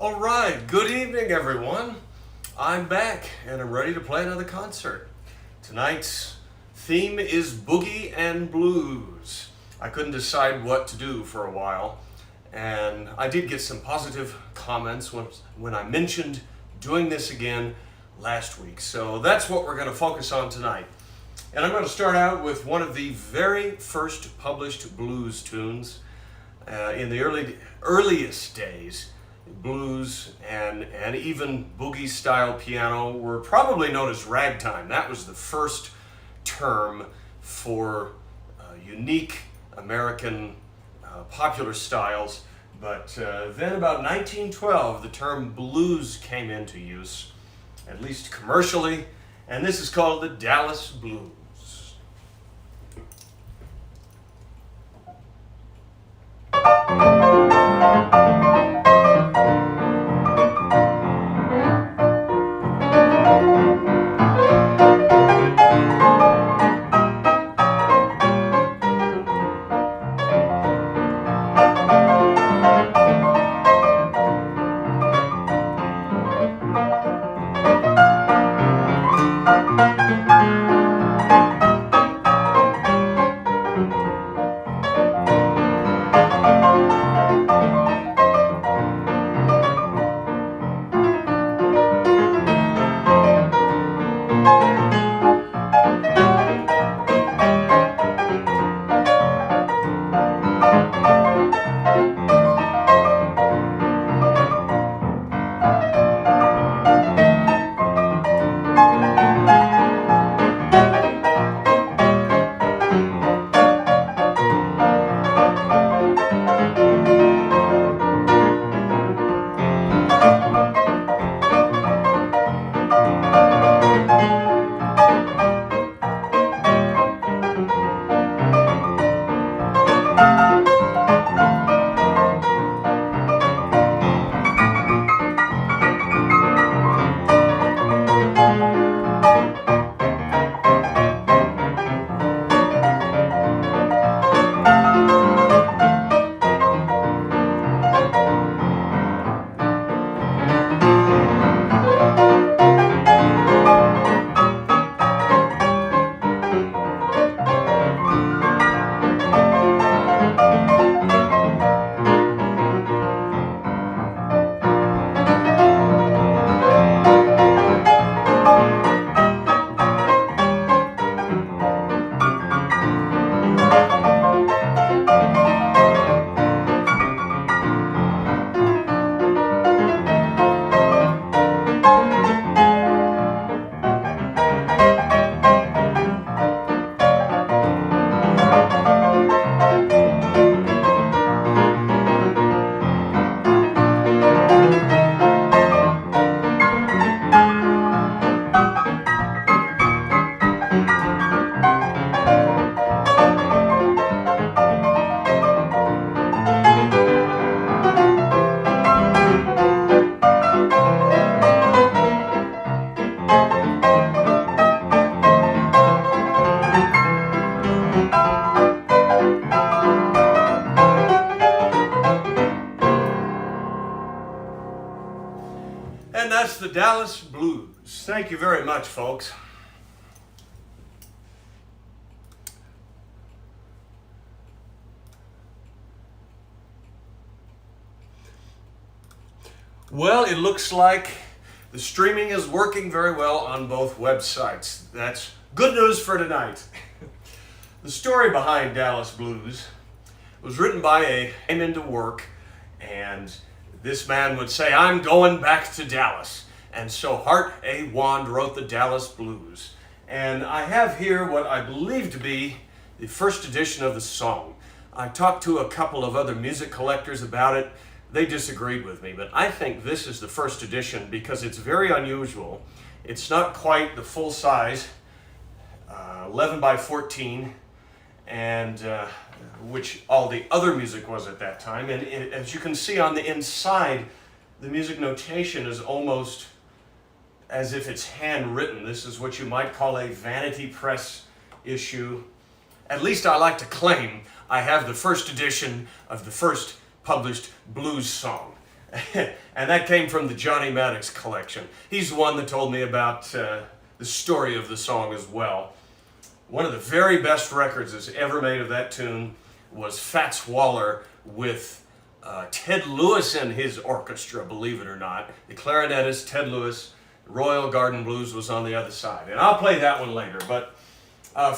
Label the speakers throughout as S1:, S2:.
S1: All right, good evening, everyone. I'm back and I'm ready to play another concert. Tonight's theme is Boogie and Blues. I couldn't decide what to do for a while, and I did get some positive comments when I mentioned doing this again last week. So that's what we're going to focus on tonight. And I'm going to start out with one of the very first published blues tunes in the earliest days. Blues and even boogie style piano were probably known as ragtime. That was the first term for unique American popular styles. But then about 1912, the term blues came into use, at least commercially, and this is called the Dallas Blues. And that's the Dallas Blues. Thank you very much, folks. Well, it looks like the streaming is working very well on both websites. That's good news for tonight. The story behind Dallas Blues was written by a came into work, and this man would say, "I'm going back to Dallas." And so Hart A. Wand wrote the Dallas Blues. And I have here what I believe to be the first edition of the song. I talked to a couple of other music collectors about it. They disagreed with me, but I think this is the first edition because it's very unusual. It's not quite the full size, 11 by 14, and which all the other music was at that time. And as you can see on the inside, the music notation is almost as if it's handwritten. This is what you might call a vanity press issue. At least I like to claim I have the first edition of the first published blues song. And that came from the Johnny Maddox collection. He's the one that told me about the story of the song as well. One of the very best records that's ever made of that tune was Fats Waller with Ted Lewis and his orchestra, believe it or not. The clarinetist, Ted Lewis, Royal Garden Blues was on the other side. And I'll play that one later. But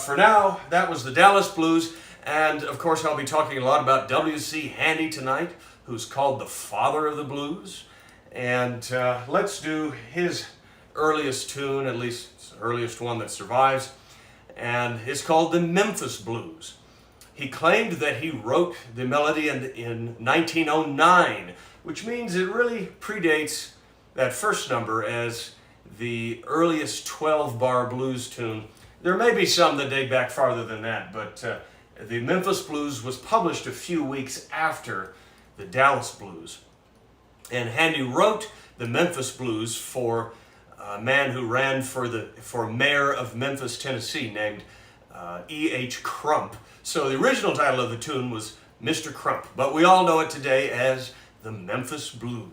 S1: for now, that was the Dallas Blues. And of course, I'll be talking a lot about W.C. Handy tonight, who's called the father of the blues. And let's do his earliest tune, at least the earliest one that survives. And it's called the Memphis Blues. He claimed that he wrote the melody in 1909, which means it really predates that first number as the earliest 12-bar blues tune. There may be some that date back farther than that, but the Memphis Blues was published a few weeks after the Dallas Blues. And Handy wrote the Memphis Blues for a man who ran for mayor of Memphis, Tennessee, named E.H. Crump. So the original title of the tune was Mr. Crump, but we all know it today as the Memphis Blues.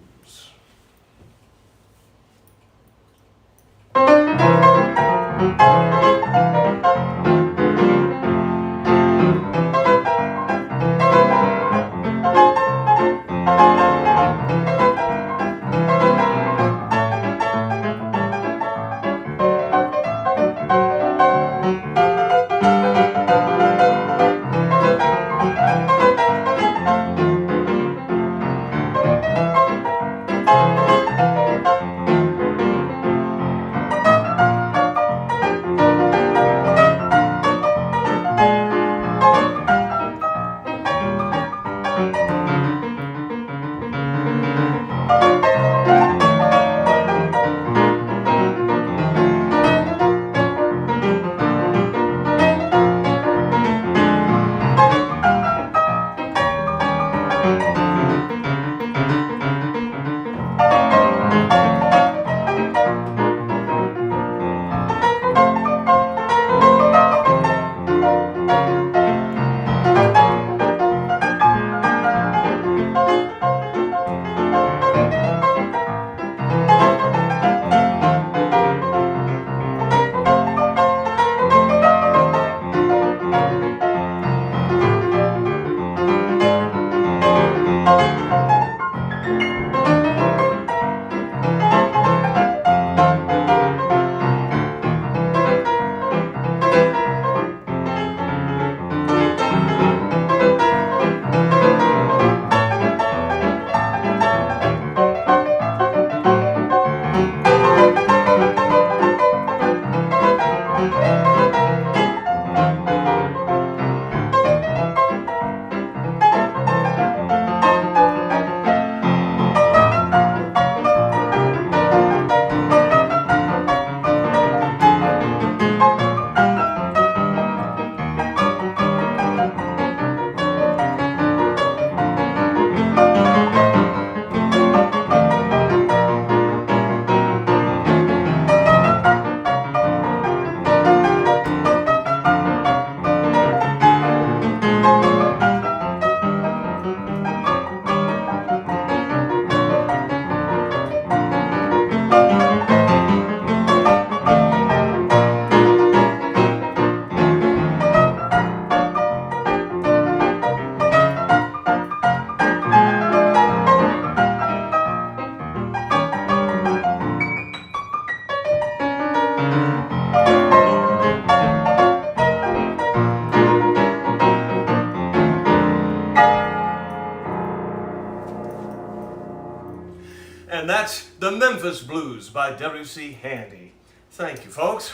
S1: And that's the Memphis Blues by W.C. Handy. Thank you, folks.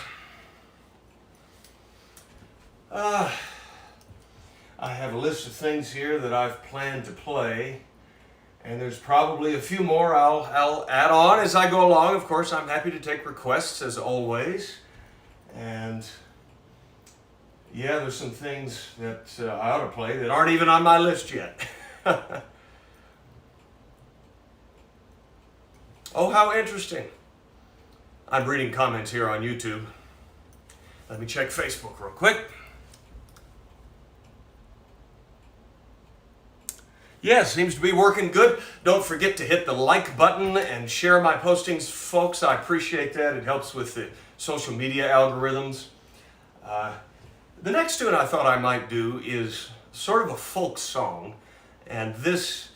S1: I have a list of things here that I've planned to play, and there's probably a few more I'll add on as I go along. Of course, I'm happy to take requests as always. And yeah, there's some things that I ought to play that aren't even on my list yet. Oh, how interesting. I'm reading comments here on YouTube. Let me check Facebook real quick. Yeah, seems to be working good. Don't forget to hit the like button and share my postings, folks. I appreciate that. It helps with the social media algorithms. The next tune I thought I might do is sort of a folk song, and this,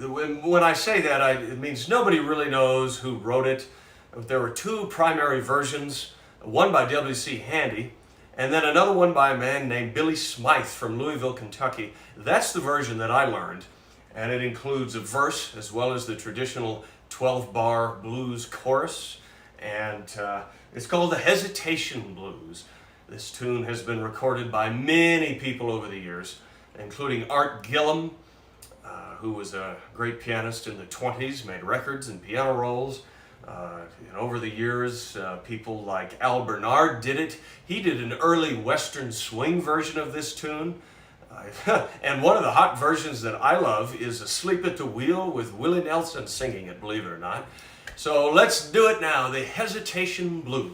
S1: when I say that, it means nobody really knows who wrote it. There were two primary versions, one by W.C. Handy, and then another one by a man named Billy Smythe from Louisville, Kentucky. That's the version that I learned, and it includes a verse as well as the traditional 12-bar blues chorus, and it's called the Hesitation Blues. This tune has been recorded by many people over the years, including Art Gillum, who was a great pianist in the 20s, made records and piano rolls. And over the years, people like Al Bernard did it. He did an early Western swing version of this tune. And one of the hot versions that I love is Asleep at the Wheel with Willie Nelson singing it, believe it or not. So let's do it now, the Hesitation Blues.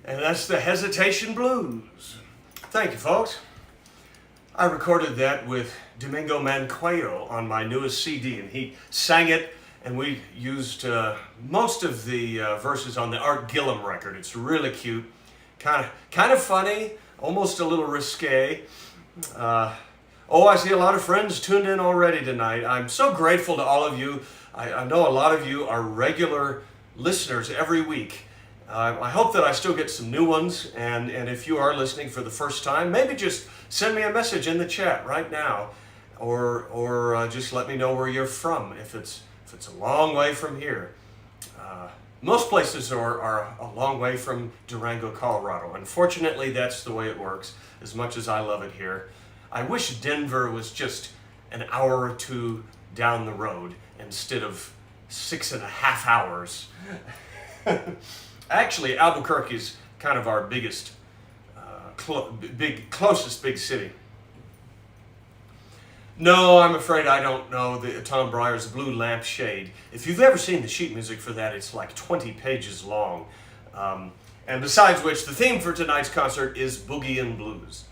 S1: That's the Hesitation Blues. Thank you, folks. I recorded that with Domingo Mancuello on my newest CD, and he sang it, and we used most of the verses on the Art Gillum record. It's really cute, kind of funny, almost a little risque. I see a lot of friends tuned in already tonight. I'm so grateful to all of you. I know a lot of you are regular listeners every week. I hope that I still get some new ones, and if you are listening for the first time, maybe just send me a message in the chat right now, or just let me know where you're from if it's a long way from here. Most places are a long way from Durango, Colorado. Unfortunately, that's the way it works, as much as I love it here. I wish Denver was just an hour or two down the road instead of 6.5 hours. Actually, Albuquerque's kind of our biggest, closest big city. No, I'm afraid I don't know the Tom Breyer's Blue Lampshade. If you've ever seen the sheet music for that, it's like 20 pages long. And besides which, the theme for tonight's concert is Boogie and Blues.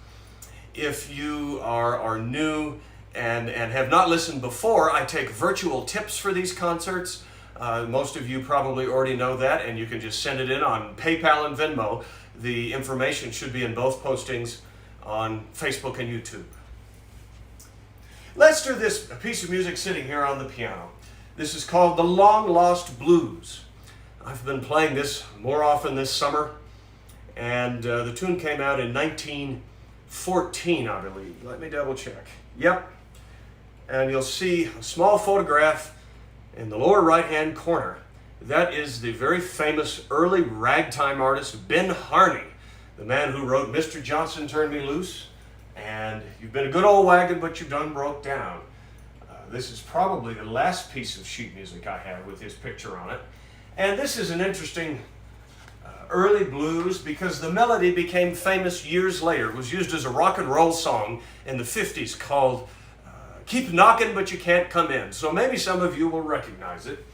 S1: If you are new and have not listened before, I take virtual tips for these concerts. Most of you probably already know that, and you can just send it in on PayPal and Venmo. The information should be in both postings on Facebook and YouTube. Let's do this piece of music sitting here on the piano. This is called The Long Lost Blues. I've been playing this more often this summer, and the tune came out in 1914, I believe. Let me double check. Yep. And you'll see a small photograph in the lower right-hand corner. That is the very famous early ragtime artist, Ben Harney, the man who wrote Mr. Johnson Turned Me Loose, and You've Been a Good Old Wagon, But You Done Broke Down. This is probably the last piece of sheet music I have with his picture on it. And this is an interesting early blues because the melody became famous years later. It was used as a rock and roll song in the 50s called Keep Knockin' But You Can't Come In. So maybe some of you will recognize it.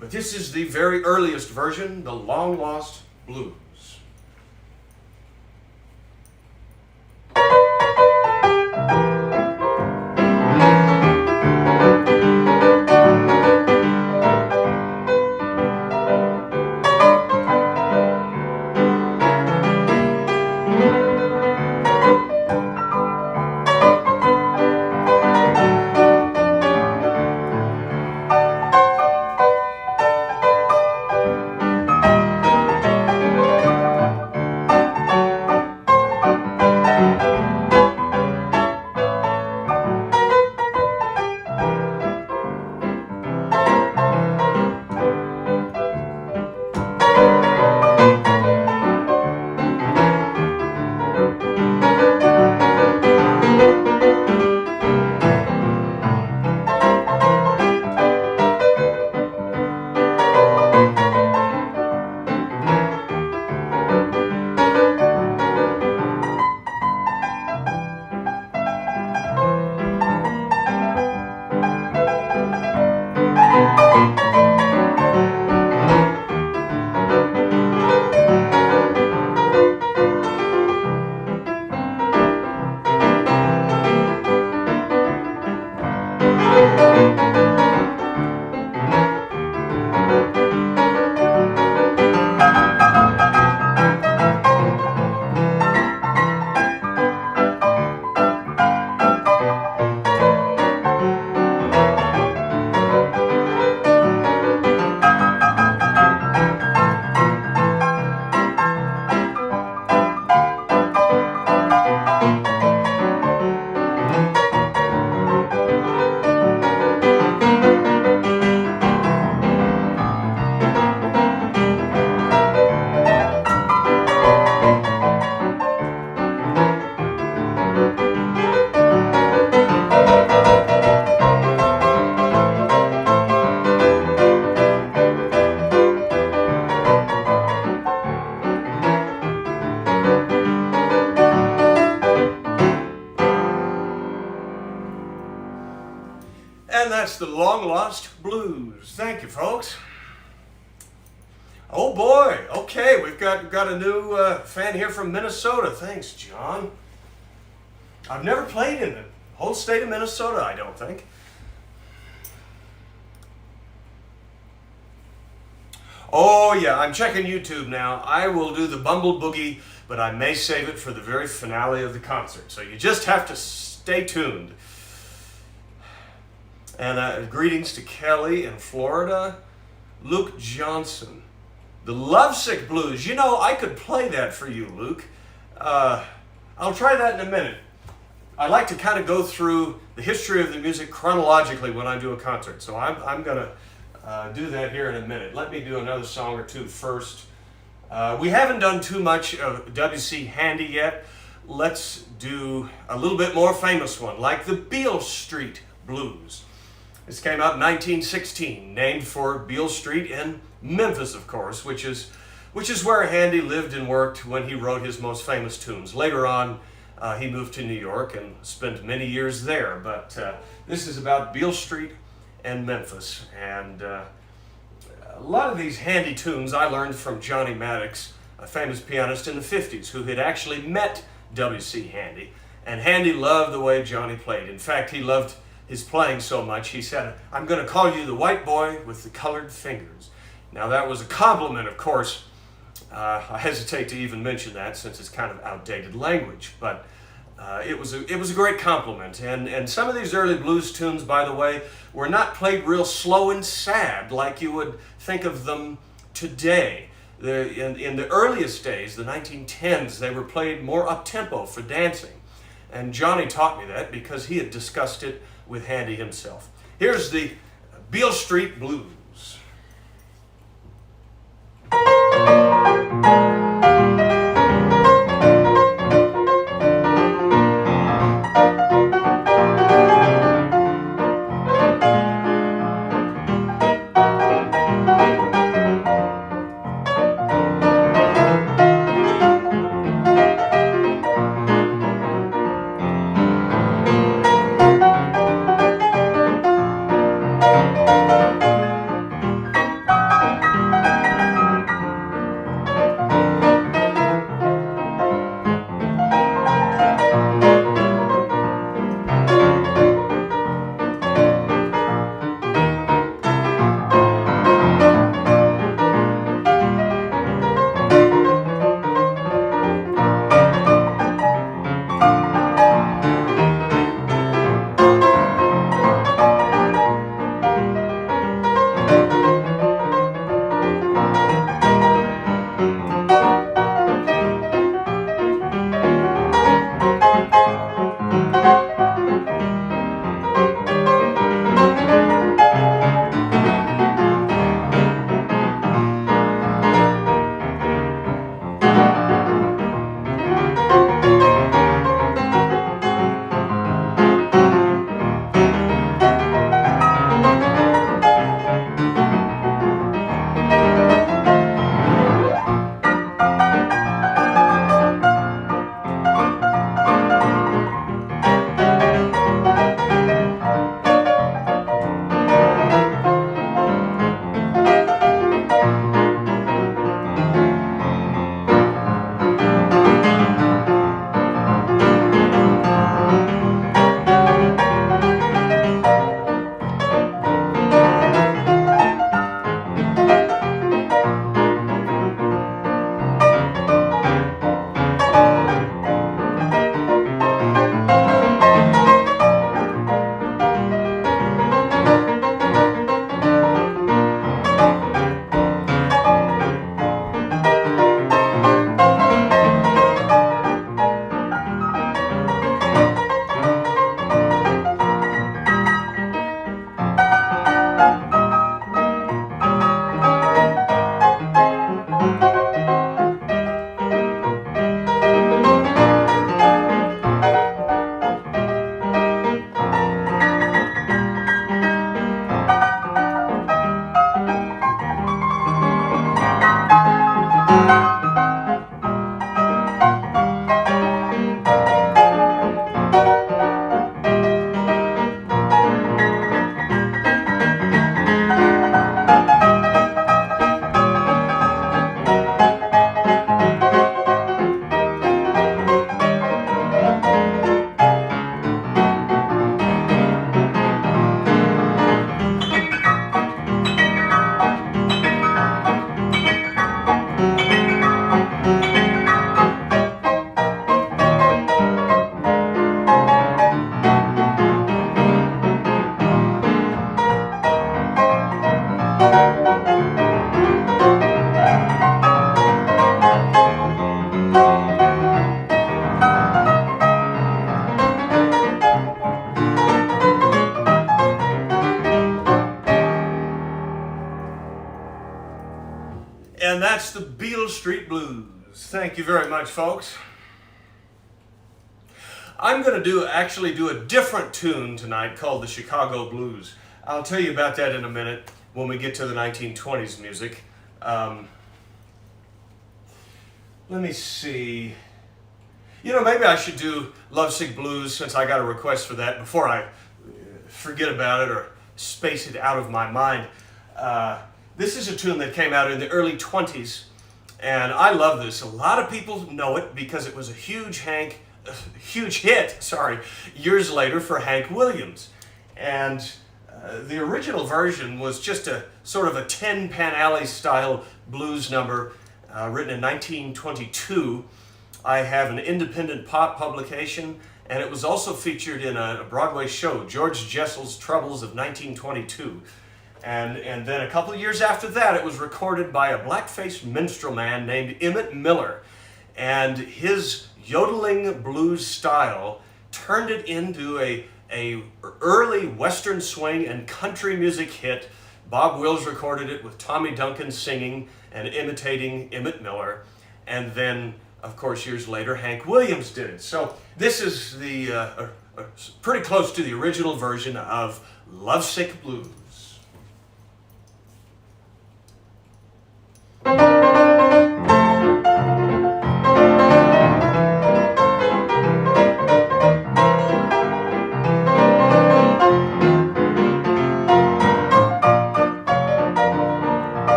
S1: But this is the very earliest version, The Long Lost Blues. And that's the Long Lost Blues. Thank you, folks. Oh boy, okay, we've got a new fan here from Minnesota. Thanks, John. I've never played in the whole state of Minnesota, I don't think. Oh yeah, I'm checking YouTube now. I will do the Bumble Boogie, but I may save it for the very finale of the concert. So you just have to stay tuned. And greetings to Kelly in Florida. Luke Johnson. The Lovesick Blues. You know, I could play that for you, Luke. I'll try that in a minute. I like to kind of go through the history of the music chronologically when I do a concert. So I'm going to do that here in a minute. Let me do another song or two first. We haven't done too much of W.C. Handy yet. Let's do a little bit more famous one, like the Beale Street Blues. This came out in 1916, named for Beale Street in Memphis, of course, which is where Handy lived and worked when he wrote his most famous tunes. Later on, He moved to New York and spent many years there, but this is about Beale Street and Memphis. And a lot of these handy tunes I learned from Johnny Maddox, a famous pianist in the 50s who had actually met W.C. Handy. And Handy loved the way Johnny played. In fact, he loved his playing so much, he said, "I'm going to call you the white boy with the colored fingers." Now that was a compliment, of course. I hesitate to even mention that since it's kind of outdated language, but it was a great compliment. And some of these early blues tunes, by the way, were not played real slow and sad like you would think of them today. In the earliest days, the 1910s, they were played more up-tempo for dancing. And Johnny taught me that because he had discussed it with Handy himself. Here's the Beale Street Blues. And that's the Beale Street Blues. Thank you very much, folks. I'm going to actually do a different tune tonight called the Chicago Blues. I'll tell you about that in a minute when we get to the 1920s music. Let me see. You know, maybe I should do Lovesick Blues since I got a request for that before I forget about it or space it out of my mind. This is a tune that came out in the early 20s, and I love this. A lot of people know it because it was a huge hit, years later for Hank Williams. And the original version was just a sort of a Tin Pan Alley style blues number written in 1922. I have an independent pop publication, and it was also featured in a Broadway show, George Jessel's Troubles of 1922. And then a couple of years after that, it was recorded by a black-faced minstrel man named Emmett Miller. And his yodeling blues style turned it into a early Western swing and country music hit. Bob Wills recorded it with Tommy Duncan singing and imitating Emmett Miller. And then, of course, years later, Hank Williams did it. So this is the pretty close to the original version of Lovesick Blues.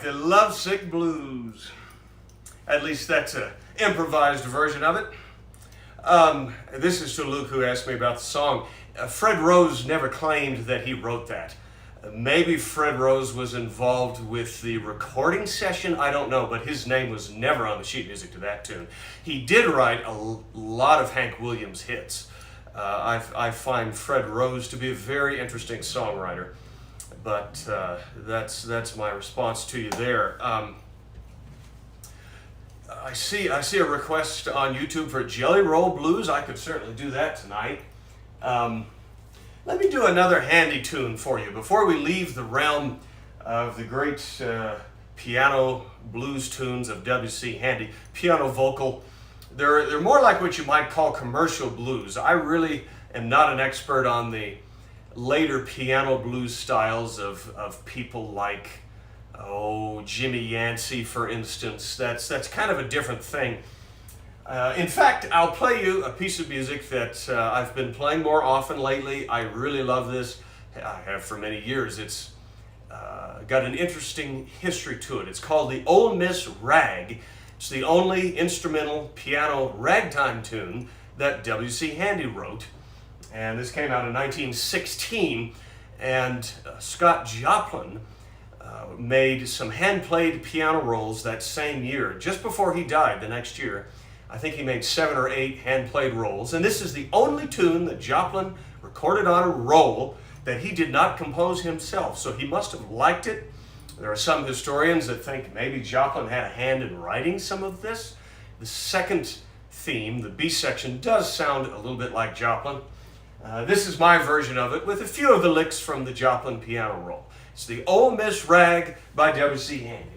S1: The Lovesick Blues. At least that's an improvised version of it. This is to Luke, who asked me about the song. Fred Rose never claimed that he wrote that. Maybe Fred Rose was involved with the recording session, I don't know, but his name was never on the sheet music to that tune. He did write a lot of Hank Williams hits. I find Fred Rose to be a very interesting songwriter. But that's my response to you there. I see a request on YouTube for Jelly Roll Blues. I could certainly do that tonight. Let me do another handy tune for you before we leave the realm of the great piano blues tunes of W.C. Handy. Piano vocal. They're more like what you might call commercial blues. I really am not an expert on the later piano blues styles of people like, Jimmy Yancey, for instance. That's kind of a different thing. In fact, I'll play you a piece of music that I've been playing more often lately. I really love this. I have for many years. It's got an interesting history to it. It's called the Ole Miss Rag, It's the only instrumental piano ragtime tune that W.C. Handy wrote. And this came out in 1916. And Scott Joplin made some hand-played piano rolls that same year, just before he died the next year. I think he made 7 or 8 hand-played rolls. And this is the only tune that Joplin recorded on a roll that he did not compose himself. So he must have liked it. There are some historians that think maybe Joplin had a hand in writing some of this. The second theme, the B section, does sound a little bit like Joplin. This is my version of it with a few of the licks from the Joplin piano roll. It's the Ole Miss Rag by W.C. Handy.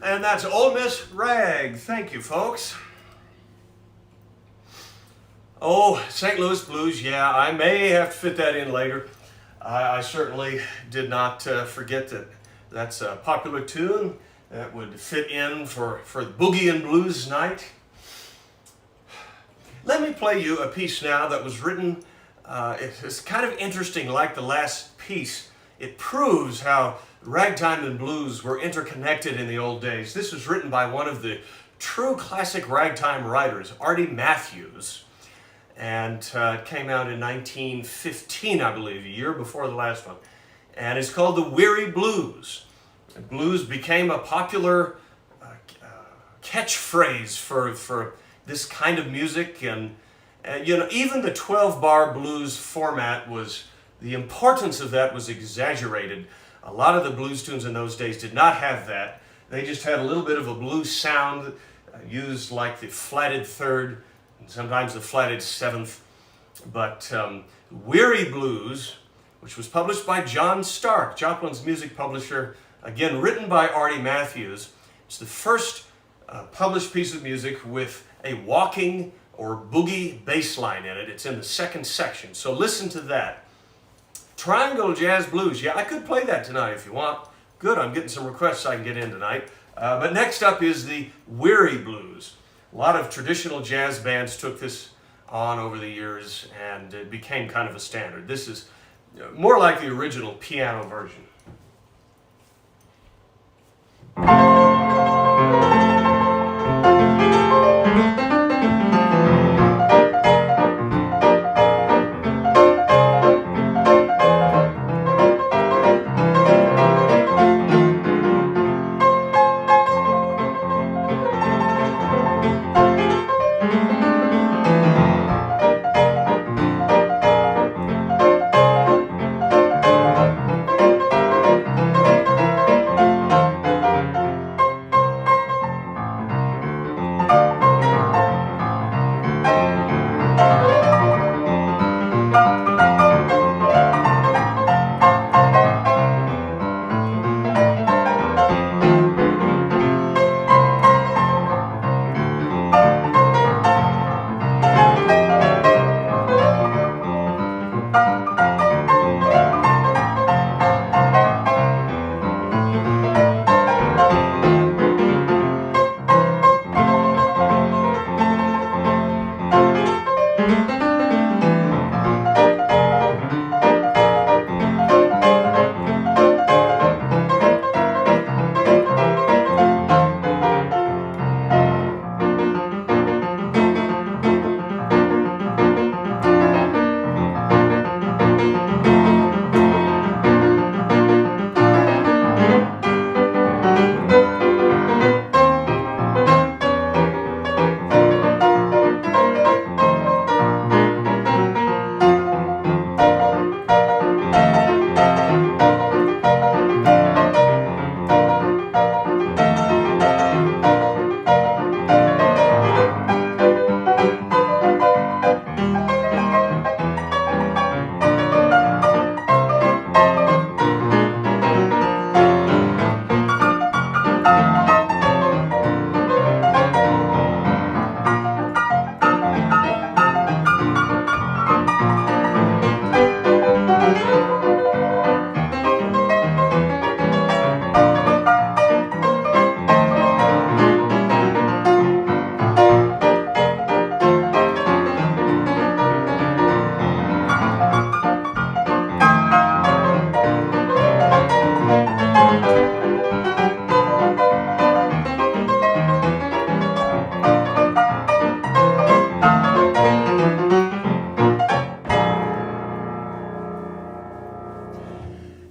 S1: And that's Ole Miss Rag. Thank you, folks. Oh, St. Louis Blues, yeah, I may have to fit that in later. I certainly did not forget that that's a popular tune that would fit in for the Boogie and Blues night. Let me play you a piece now that was written, it's kind of interesting, like the last piece. It proves how ragtime and blues were interconnected in the old days. This was written by one of the true classic ragtime writers, Artie Matthews. And it came out in 1915, I believe, a year before the last one. And it's called the Weary Blues. And blues became a popular catchphrase for this kind of music. And you know, even the 12-bar blues format was, the importance of that was exaggerated. A lot of the blues tunes in those days did not have that. They just had a little bit of a blues sound, used like the flatted third, and sometimes the flatted seventh. But Weary Blues, which was published by John Stark, Joplin's music publisher, again written by Artie Matthews. It's the first published piece of music with a walking or boogie bass line in it. It's in the second section. So listen to that. Triangle Jazz Blues. Yeah, I could play that tonight if you want. Good, I'm getting some requests I can get in tonight. But next up is the Weary Blues. A lot of traditional jazz bands took this on over the years, and it became kind of a standard. This is more like the original piano version.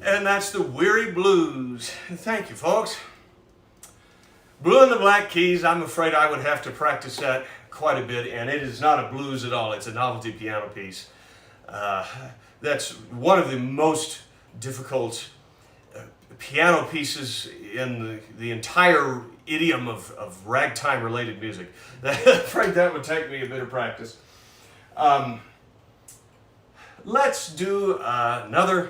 S1: And that's the Weary Blues. Thank you, folks. Blue and the Black Keys, I'm afraid I would have to practice that quite a bit, and it is not a blues at all. It's a novelty piano piece. That's one of the most difficult piano pieces in the entire idiom of ragtime-related music. I'm afraid that would take me a bit of practice. Let's do another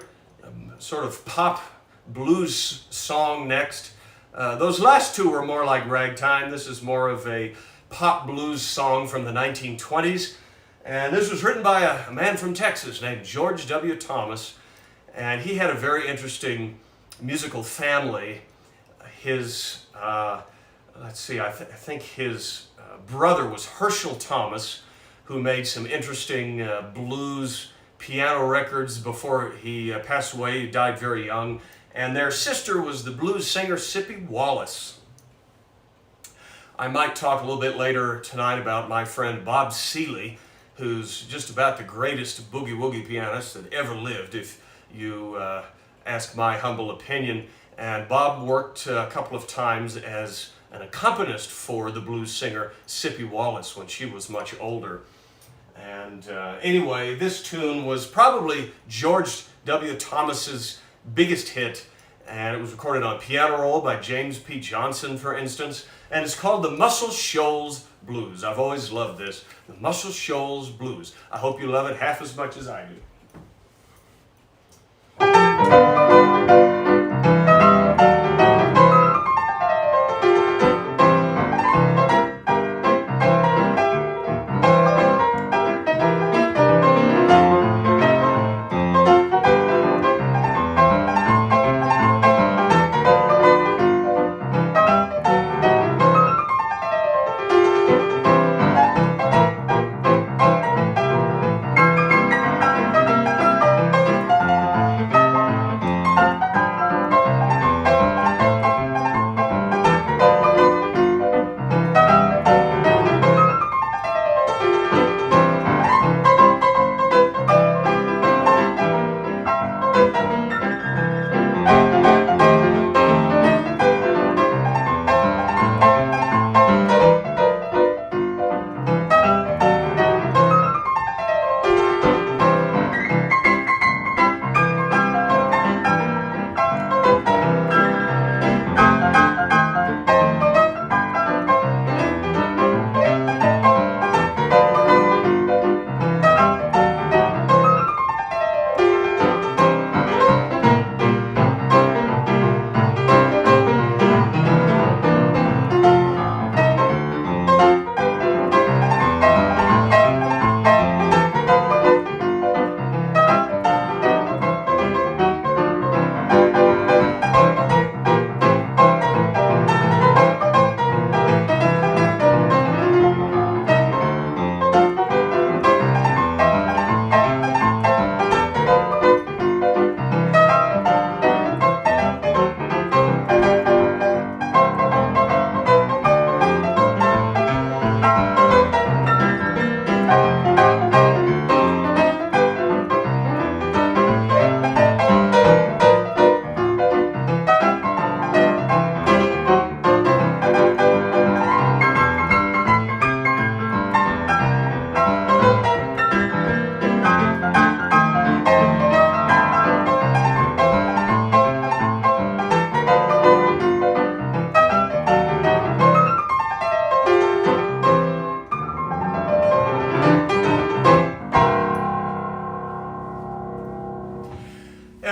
S1: sort of pop blues song next. Those last two were more like ragtime. This is more of a pop blues song from the 1920s. And this was written by a man from Texas named George W. Thomas. And he had a very interesting musical family. His, let's see, I think his brother was Herschel Thomas, who made some interesting blues piano records before he passed away. He died very young. And their sister was the blues singer Sippy Wallace. I might talk a little bit later tonight about my friend Bob Seeley, who's just about the greatest boogie-woogie pianist that ever lived, if you ask my humble opinion. And Bob worked a couple of times as an accompanist for the blues singer Sippy Wallace when she was much older. And anyway, this tune was probably George W. Thomas's biggest hit, and it was recorded on piano roll by James P. Johnson, for instance, and it's called the Muscle Shoals Blues. I've always loved this, the Muscle Shoals Blues. I hope you love it half as much as I do.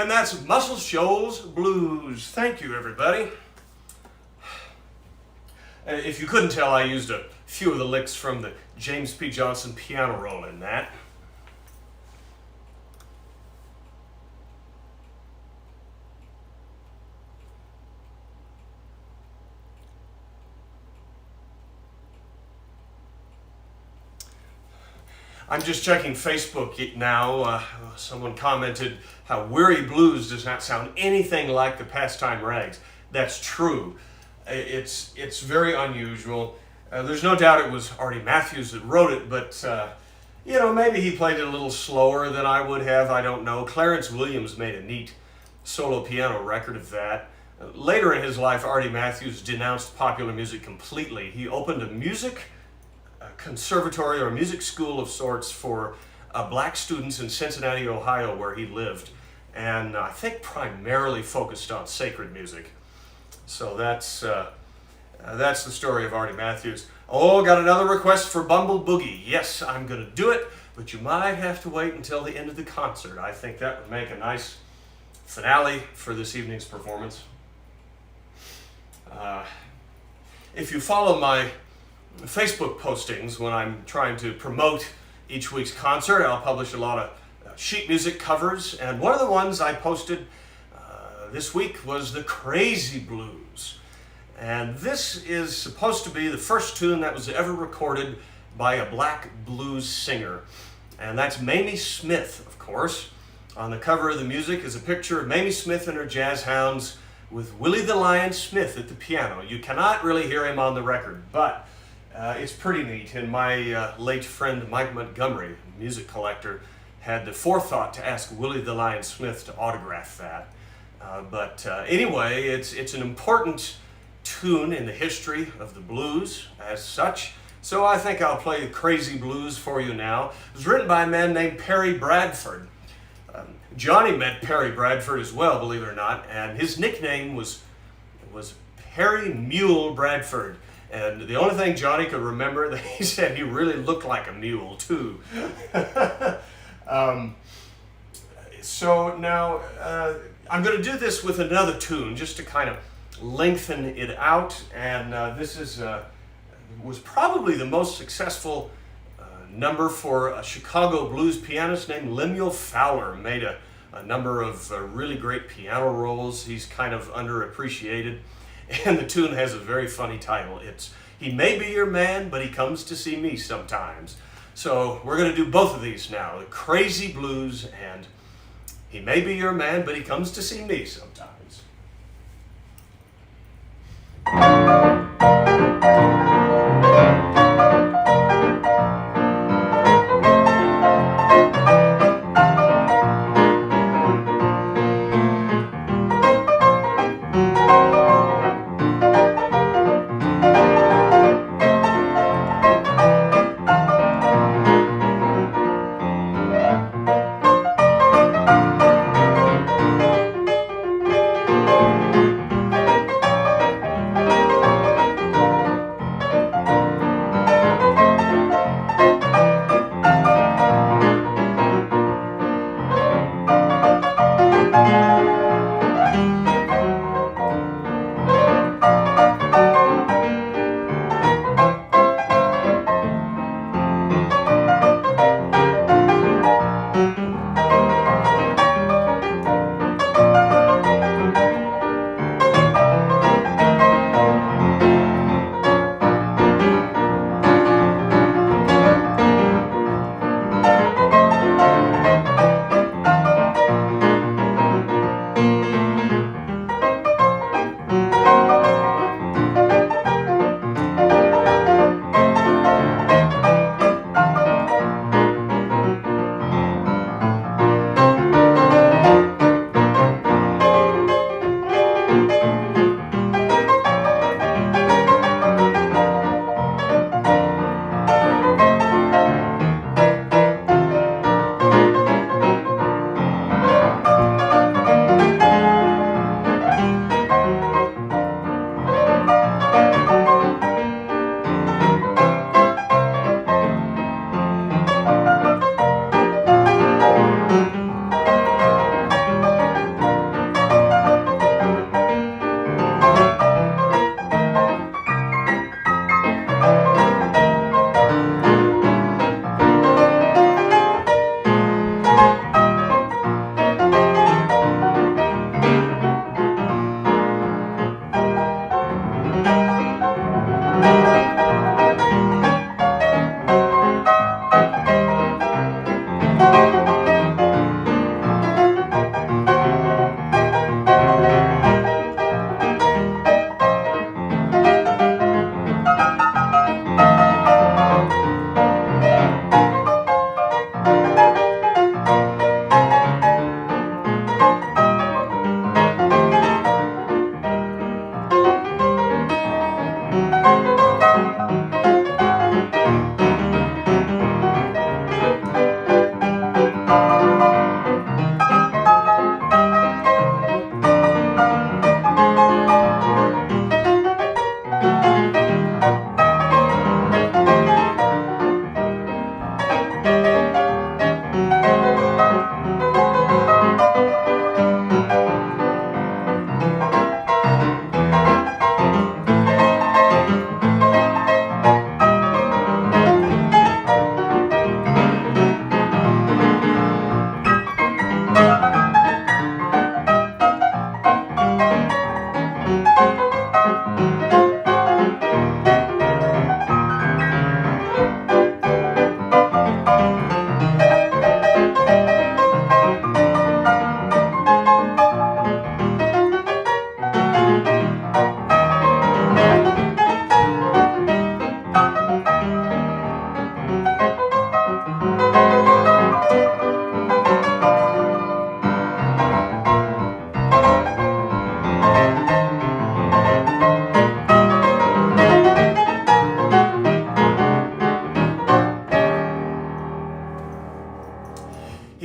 S1: And that's Muscle Shoals Blues. Thank you, everybody. If you couldn't tell, I used a few of the licks from the James P. Johnson piano roll in that. I'm just checking Facebook now. Someone commented how Weary Blues does not sound anything like the Pastime Rags. That's true. It's very unusual. There's no doubt it was Artie Matthews that wrote it, but maybe he played it a little slower than I would have. I don't know. Clarence Williams made a neat solo piano record of that. Later in his life, Artie Matthews denounced popular music completely. He opened a music conservatory or music school of sorts for black students in Cincinnati, Ohio, where he lived, and I think primarily focused on sacred music. So that's the story of Artie Matthews. Oh, got another request for Bumble Boogie. Yes, I'm going to do it, but you might have to wait until the end of the concert. I think that would make a nice finale for this evening's performance. If you follow my Facebook postings when I'm trying to promote each week's concert, I'll publish a lot of sheet music covers, and one of the ones I posted this week was the Crazy Blues. And this is supposed to be the first tune that was ever recorded by a black blues singer, and that's Mamie Smith, of course. On the cover of the music is a picture of Mamie Smith and her jazz hounds with Willie the Lion Smith at the piano. You cannot really hear him on the record, but it's pretty neat, and my late friend Mike Montgomery, music collector, had the forethought to ask Willie the Lion Smith to autograph that. But anyway, it's an important tune in the history of the blues as such, so I think I'll play the Crazy Blues for you now. It was written by a man named Perry Bradford. Johnny met Perry Bradford as well, believe it or not, and his nickname was Perry Mule Bradford. And the only thing Johnny could remember, that he said he really looked like a mule, too. So now, I'm going to do this with another tune, just to kind of lengthen it out. And this was probably the most successful number for a Chicago blues pianist named Lemuel Fowler. Made a number of really great piano rolls. He's kind of underappreciated. And the tune has a very funny title. It's He May Be Your Man, But He Comes to See Me Sometimes. So we're going to do both of these now. The Crazy Blues and He May Be Your Man, But He Comes to See Me Sometimes.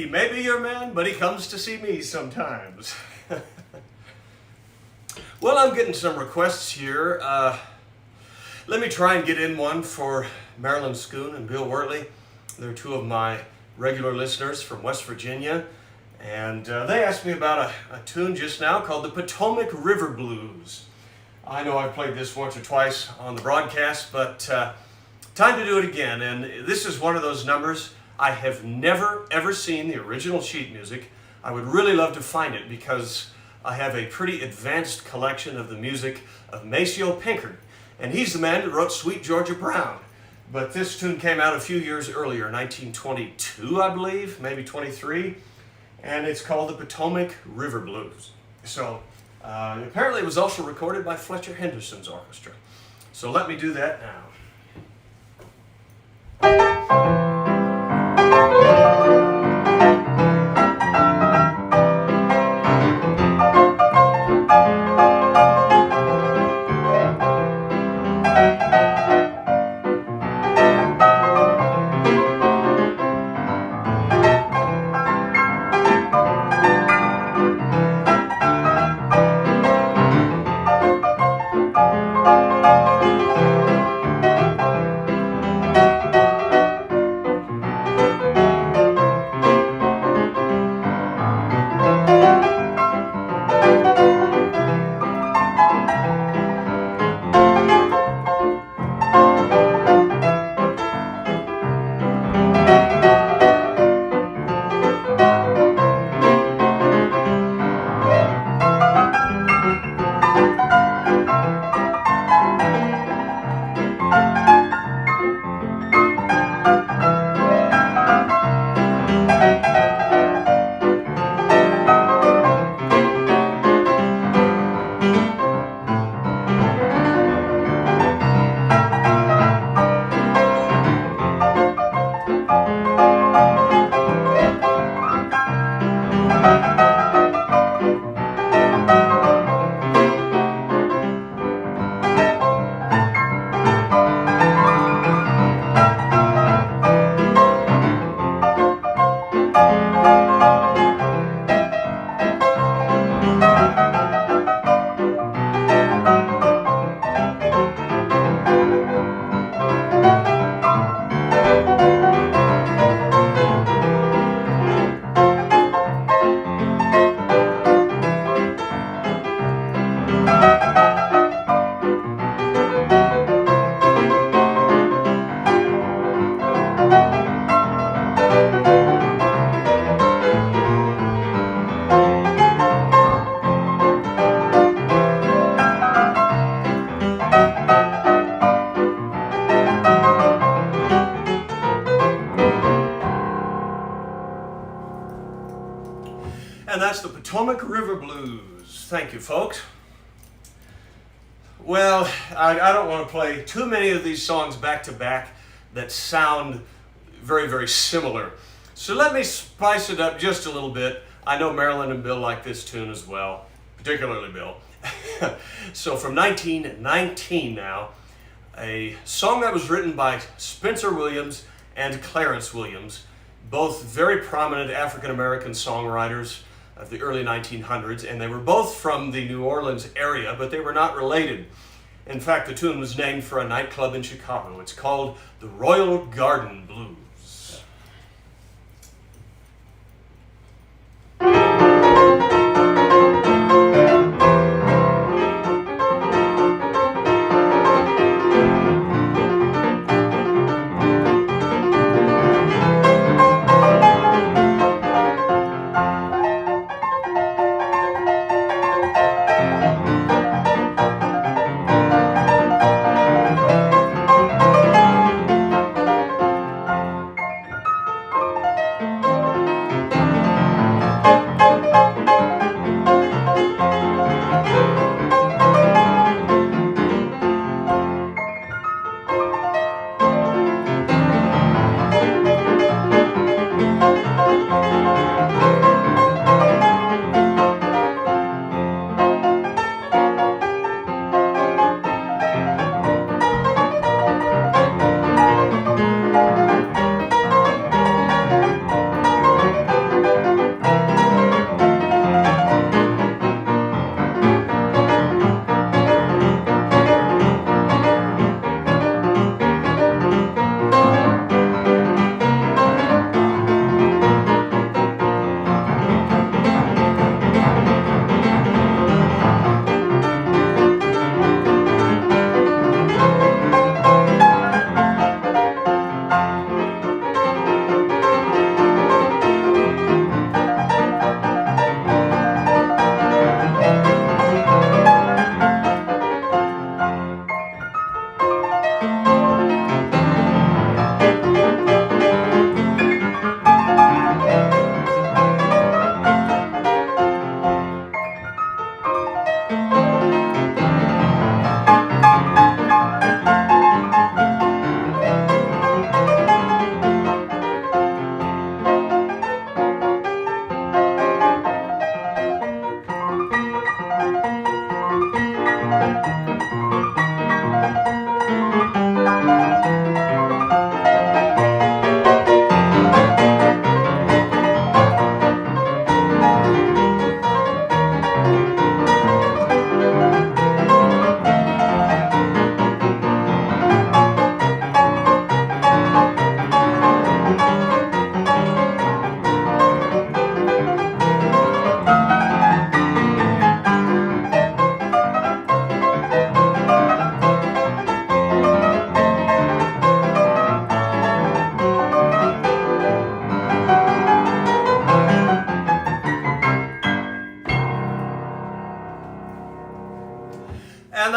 S1: He may be your man, but he comes to see me sometimes. Well, I'm getting some requests here. Let me try and get in one for Marilyn Schoon and Bill Wortley. They're two of my regular listeners from West Virginia. And they asked me about a tune just now called the Potomac River Blues. I know I've played this once or twice on the broadcast, but time to do it again. And this is one of those numbers. I have never, ever seen the original sheet music. I would really love to find it because I have a pretty advanced collection of the music of Maceo Pinkard. And he's the man that wrote Sweet Georgia Brown. But this tune came out a few years earlier, 1922, I believe, maybe 23. And it's called the Potomac River Blues. So apparently it was also recorded by Fletcher Henderson's orchestra. So let me do that now. And that's the Potomac River Blues. Thank you, folks. Well, I don't want to play too many of these songs back to back that sound very, very similar. So let me spice it up just a little bit. I know Marilyn and Bill like this tune as well, particularly Bill. So from 1919 now, a song that was written by Spencer Williams and Clarence Williams, both very prominent African-American songwriters of the early 1900s, and they were both from the New Orleans area, but they were not related. In fact, the tune was named for a nightclub in Chicago. It's called the Royal Garden Blues.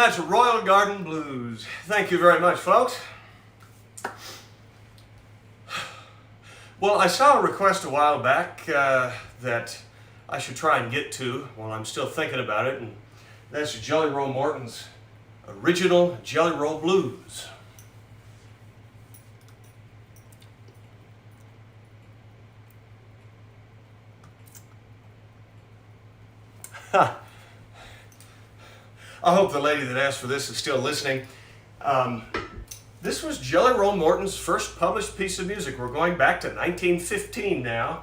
S1: that's Royal Garden Blues. Thank you very much, folks. Well, I saw a request a while back that I should try and get to while I'm still thinking about it, and that's Jelly Roll Morton's original Jelly Roll Blues. I hope the lady that asked for this is still listening. This was Jelly Roll Morton's first published piece of music. We're going back to 1915 now.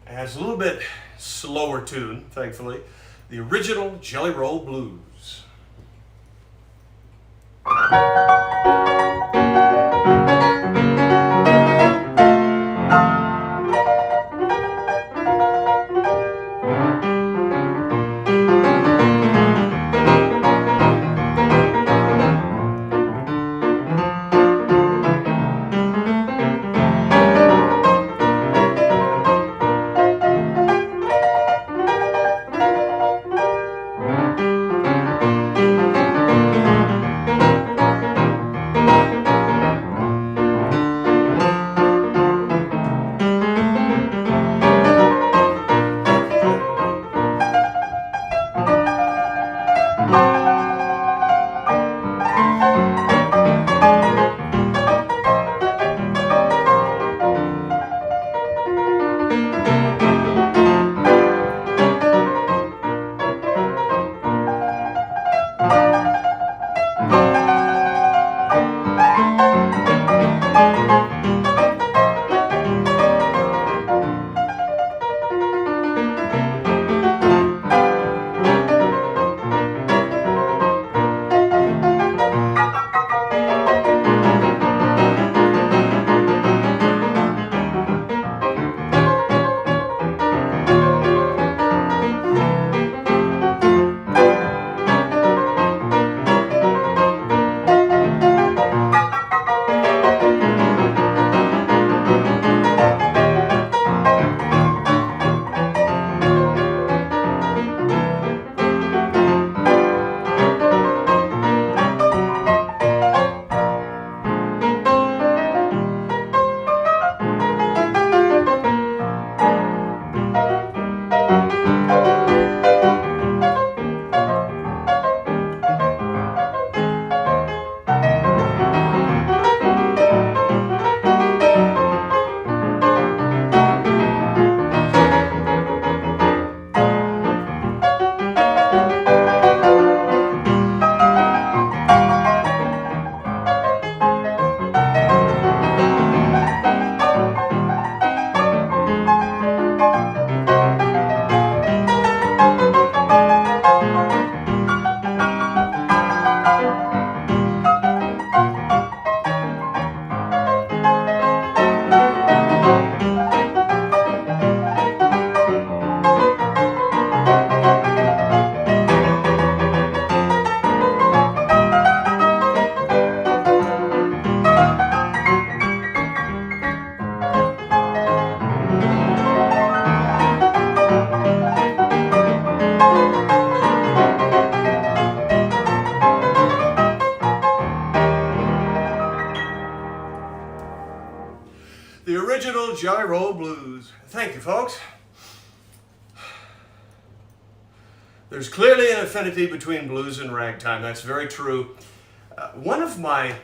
S1: And it's a little bit slower tune, thankfully. The original Jelly Roll Blues. The original Jelly Roll Blues. Thank you, folks. There's clearly an affinity between blues and ragtime. That's very true. One of my,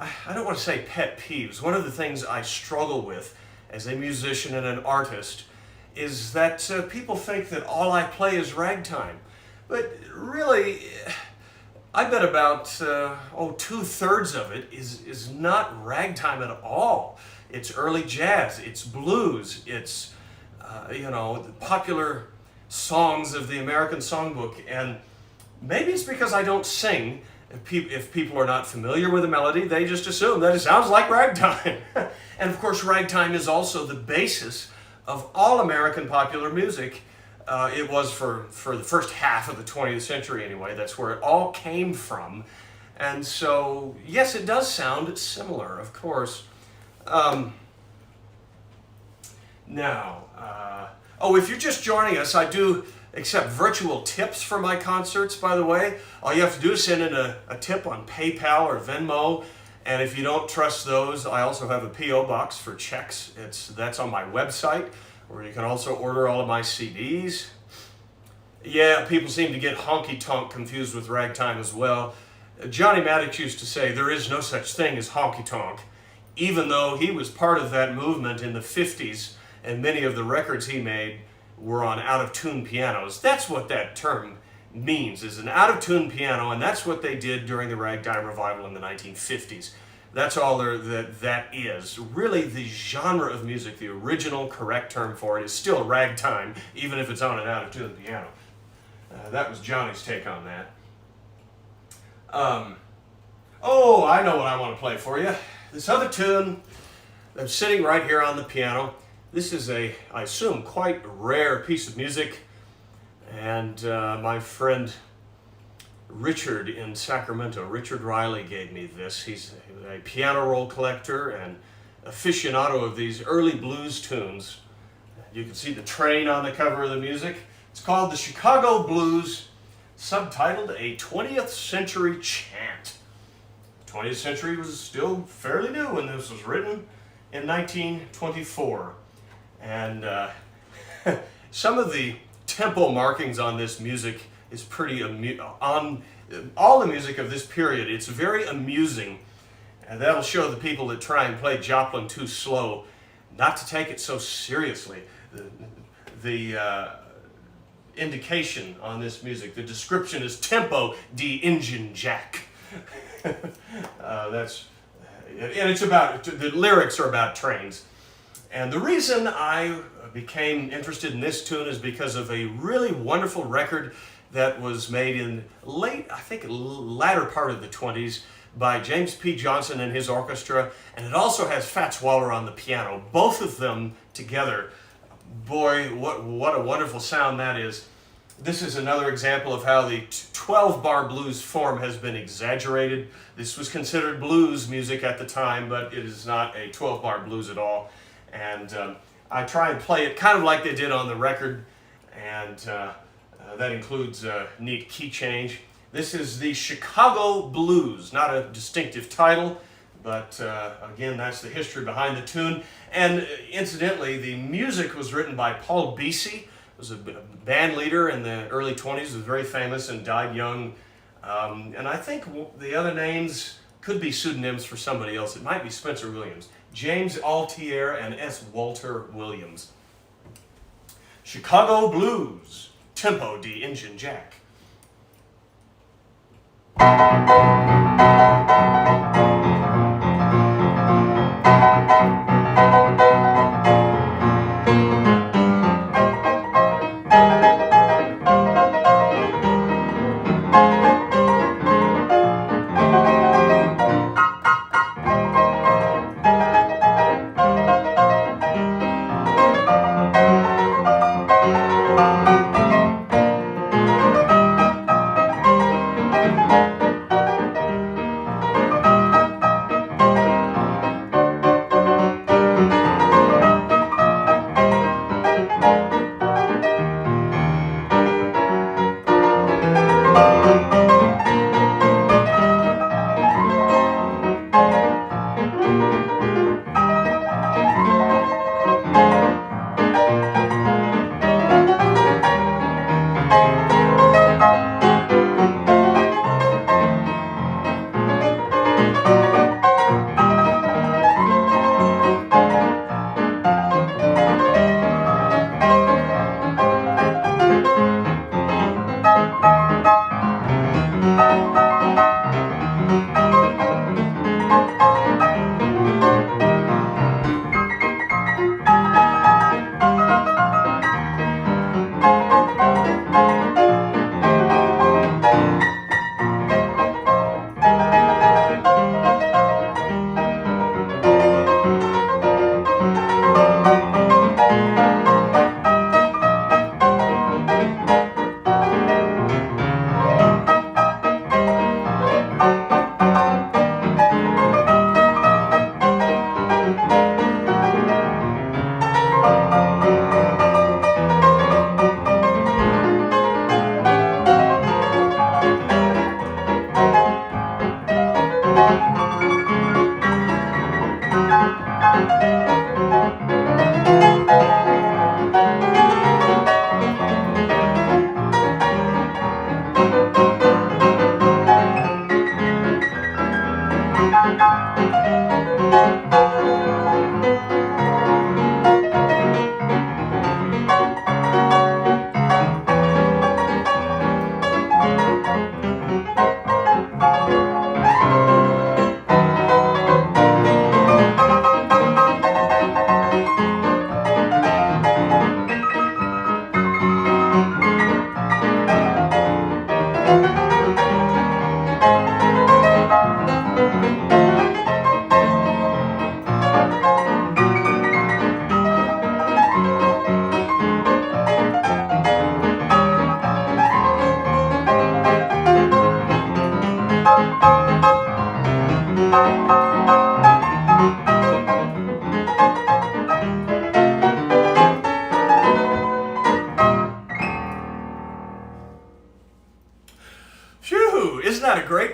S1: I don't want to say pet peeves, one of the things I struggle with as a musician and an artist is that people think that all I play is ragtime. But really, I bet about 2/3 of it is not ragtime at all. It's early jazz, it's blues, it's the popular songs of the American songbook. And maybe it's because I don't sing. If people are not familiar with the melody, they just assume that it sounds like ragtime. And of course, ragtime is also the basis of all American popular music. It was for the first half of the 20th century anyway. That's where it all came from. And so, yes, it does sound similar, of course. Now, if you're just joining us, I do accept virtual tips for my concerts, by the way. All you have to do is send in a tip on PayPal or Venmo. And if you don't trust those, I also have a P.O. box for checks. That's on my website, where you can also order all of my CDs. Yeah, people seem to get Honky Tonk confused with ragtime as well. Johnny Maddox used to say there is no such thing as honky tonk, even though he was part of that movement in the 50s, and many of the records he made were on out-of-tune pianos. That's what that term means, is an out-of-tune piano, and that's what they did during the ragtime revival in the 1950s. That's all that is. Really, the genre of music, the original correct term for it, is still ragtime, even if it's on an out-of-tune piano. That was Johnny's take on that. Oh, I know what I want to play for you. This other tune that's sitting right here on the piano. This is I assume, quite rare piece of music. And my friend Richard in Sacramento, Richard Riley, gave me this. He's a piano roll collector and aficionado of these early blues tunes. You can see the train on the cover of the music. It's called the Chicago Blues, subtitled A 20th Century Chant. The 20th century was still fairly new when this was written in 1924. And some of the tempo markings on this music is pretty on all the music of this period. It's very amusing, and that'll show the people that try and play Joplin too slow not to take it so seriously. The indication on this music, the description is tempo de engine jack. And it's about, the lyrics are about trains. And the reason I became interested in this tune is because of a really wonderful record that was made in latter part of the 20s by James P. Johnson and his orchestra, and it also has Fats Waller on the piano, both of them together. Boy, what a wonderful sound that is. This is another example of how the 12-bar blues form has been exaggerated. This was considered blues music at the time, but it is not a 12-bar blues at all. And I try and play it kind of like they did on the record, and that includes a neat key change. This is the Chicago Blues, not a distinctive title, but again, that's the history behind the tune. And incidentally, the music was written by Paul Beasy, was a band leader in the early 20s, was very famous and died young. And I think the other names could be pseudonyms for somebody else. It might be Spencer Williams, James Altier, and S. Walter Williams. Chicago Blues, tempo de engine jack.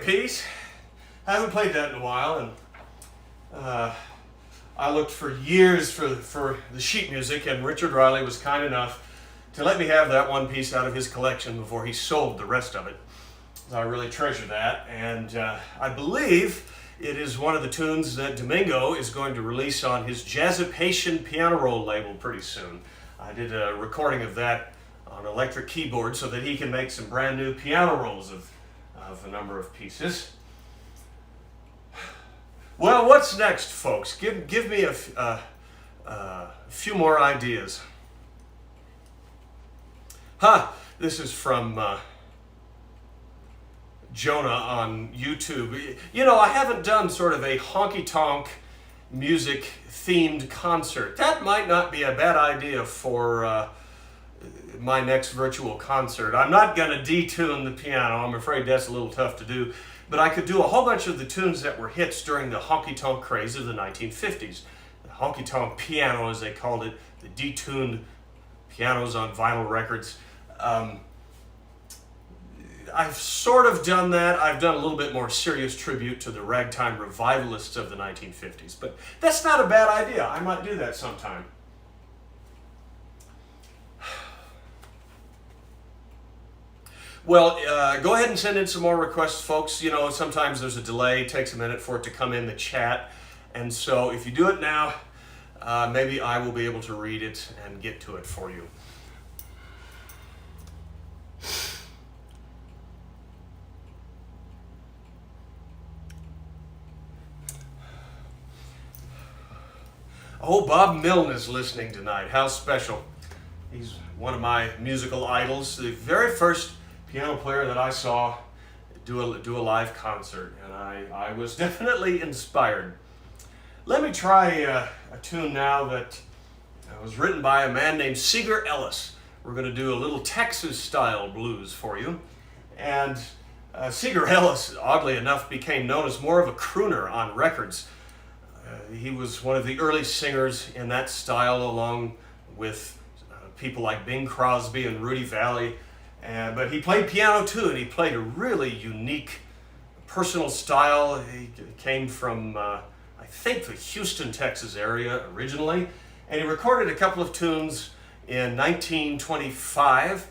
S1: piece. I haven't played that in a while, and I looked for years for the sheet music, and Richard Riley was kind enough to let me have that one piece out of his collection before he sold the rest of it. So I really treasure that, and I believe it is one of the tunes that Domingo is going to release on his Jazzipation piano roll label pretty soon. I did a recording of that on electric keyboard so that he can make some brand new piano rolls of a number of pieces. Well, what's next, folks? Give me a few more ideas. This is from Jonah on YouTube. You know, I haven't done sort of a honky tonk music themed concert. That might not be a bad idea for my next virtual concert. I'm not going to detune the piano. I'm afraid that's a little tough to do. But I could do a whole bunch of the tunes that were hits during the honky tonk craze of the 1950s. The honky tonk piano, as they called it, the detuned pianos on vinyl records. I've sort of done that. I've done a little bit more serious tribute to the ragtime revivalists of the 1950s. But that's not a bad idea. I might do that sometime. Well, go ahead and send in some more requests, folks. You know, sometimes there's a delay. It takes a minute for it to come in the chat. And so if you do it now, maybe I will be able to read it and get to it for you. Oh, Bob Milne is listening tonight. How special. He's one of my musical idols. The very first piano player that I saw do a live concert, and I was definitely inspired. Let me try a tune now that was written by a man named Seeger Ellis. We're going to do a little Texas-style blues for you. And Seeger Ellis, oddly enough, became known as more of a crooner on records. He was one of the early singers in that style, along with people like Bing Crosby and Rudy Valley. But he played piano too, and he played a really unique personal style. He came from, I think, the Houston, Texas area originally, and he recorded a couple of tunes in 1925.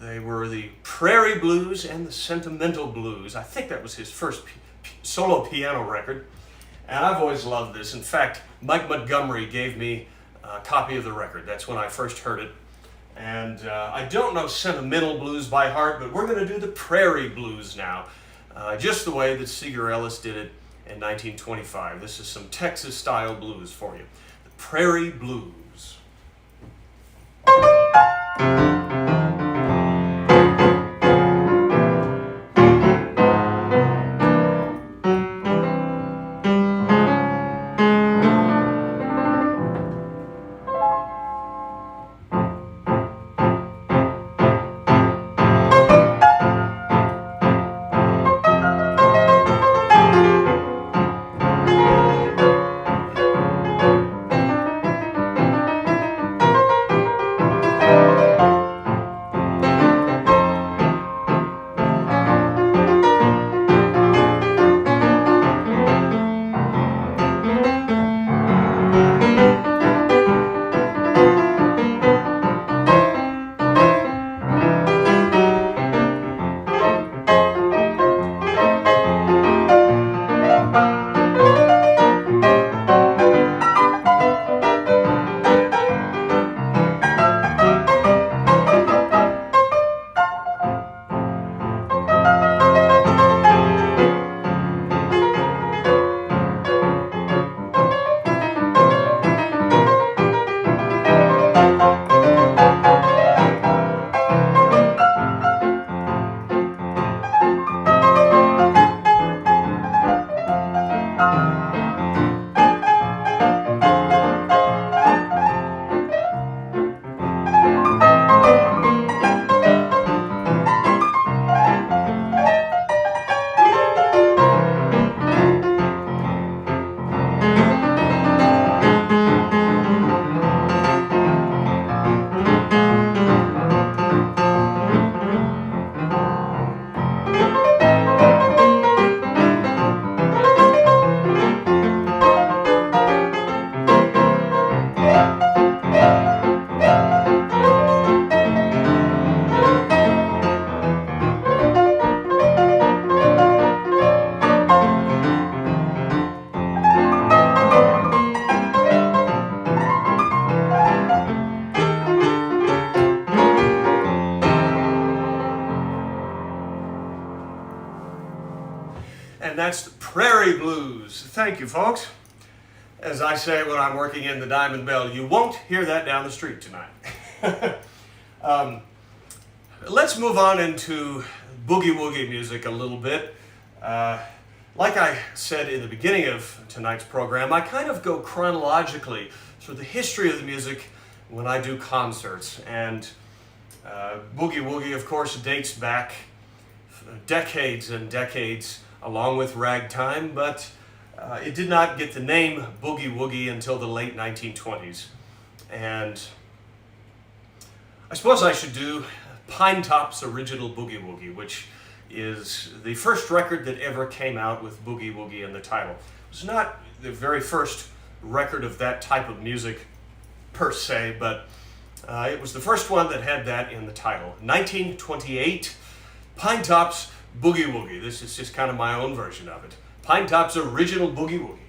S1: They were the Prairie Blues and the Sentimental Blues. I think that was his first solo piano record. And I've always loved this. In fact, Mike Montgomery gave me a copy of the record. That's when I first heard it. And I don't know Sentimental Blues by heart, but we're going to do the Prairie Blues now, just the way that Seeger Ellis did it in 1925. This is some Texas-style blues for you. The Prairie Blues. and that's the Prairie Blues. Thank you, folks. As I say when I'm working in the Diamond Bell, you won't hear that down the street tonight. Let's move on into boogie-woogie music a little bit. Like I said in the beginning of tonight's program, I kind of go chronologically through the history of the music when I do concerts. And boogie-woogie, of course, dates back decades and decades along with ragtime, but it did not get the name boogie-woogie until the late 1920s. And I suppose I should do Pine Top's original boogie-woogie, which is the first record that ever came out with boogie-woogie in the title. It was not the very first record of that type of music per se, but it was the first one that had that in the title. 1928, Pine Top's boogie-woogie. This is just kind of my own version of it. Pine Top's original boogie-woogie.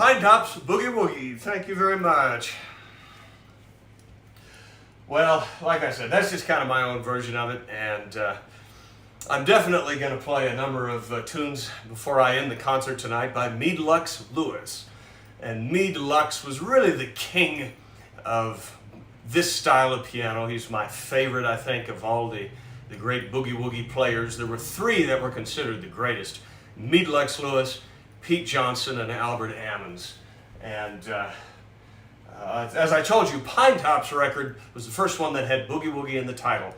S1: Pine Top's Boogie Woogie. Thank you very much. Well, like I said, that's just kind of my own version of it, and I'm definitely going to play a number of tunes before I end the concert tonight by Meade Lux Lewis. And Meade Lux was really the king of this style of piano. He's my favorite, I think, of all the great boogie-woogie players. There were three that were considered the greatest: Meade Lux Lewis, Pete Johnson, and Albert Ammons. And as I told you, Pine Top's record was the first one that had boogie woogie in the title.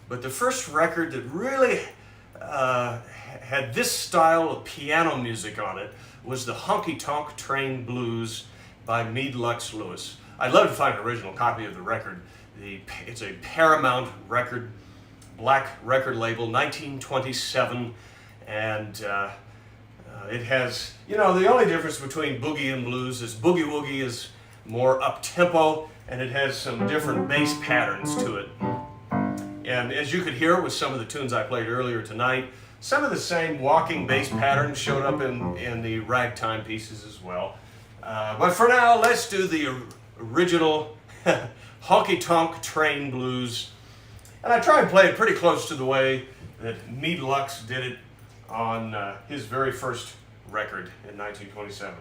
S1: But the first record that really had this style of piano music on it was the Honky Tonk Train Blues by Meade Lux Lewis. I'd love to find an original copy of the record. It's a Paramount record, black record label, 1927, and it has, you know, the only difference between boogie and blues is boogie woogie is more up-tempo, and it has some different bass patterns to it. And as you could hear with some of the tunes I played earlier tonight, some of the same walking bass patterns showed up in the ragtime pieces as well. But for now, let's do the original Honky Tonk Train Blues. And I try and play it pretty close to the way that Meade Lux did it on his very first record in 1927.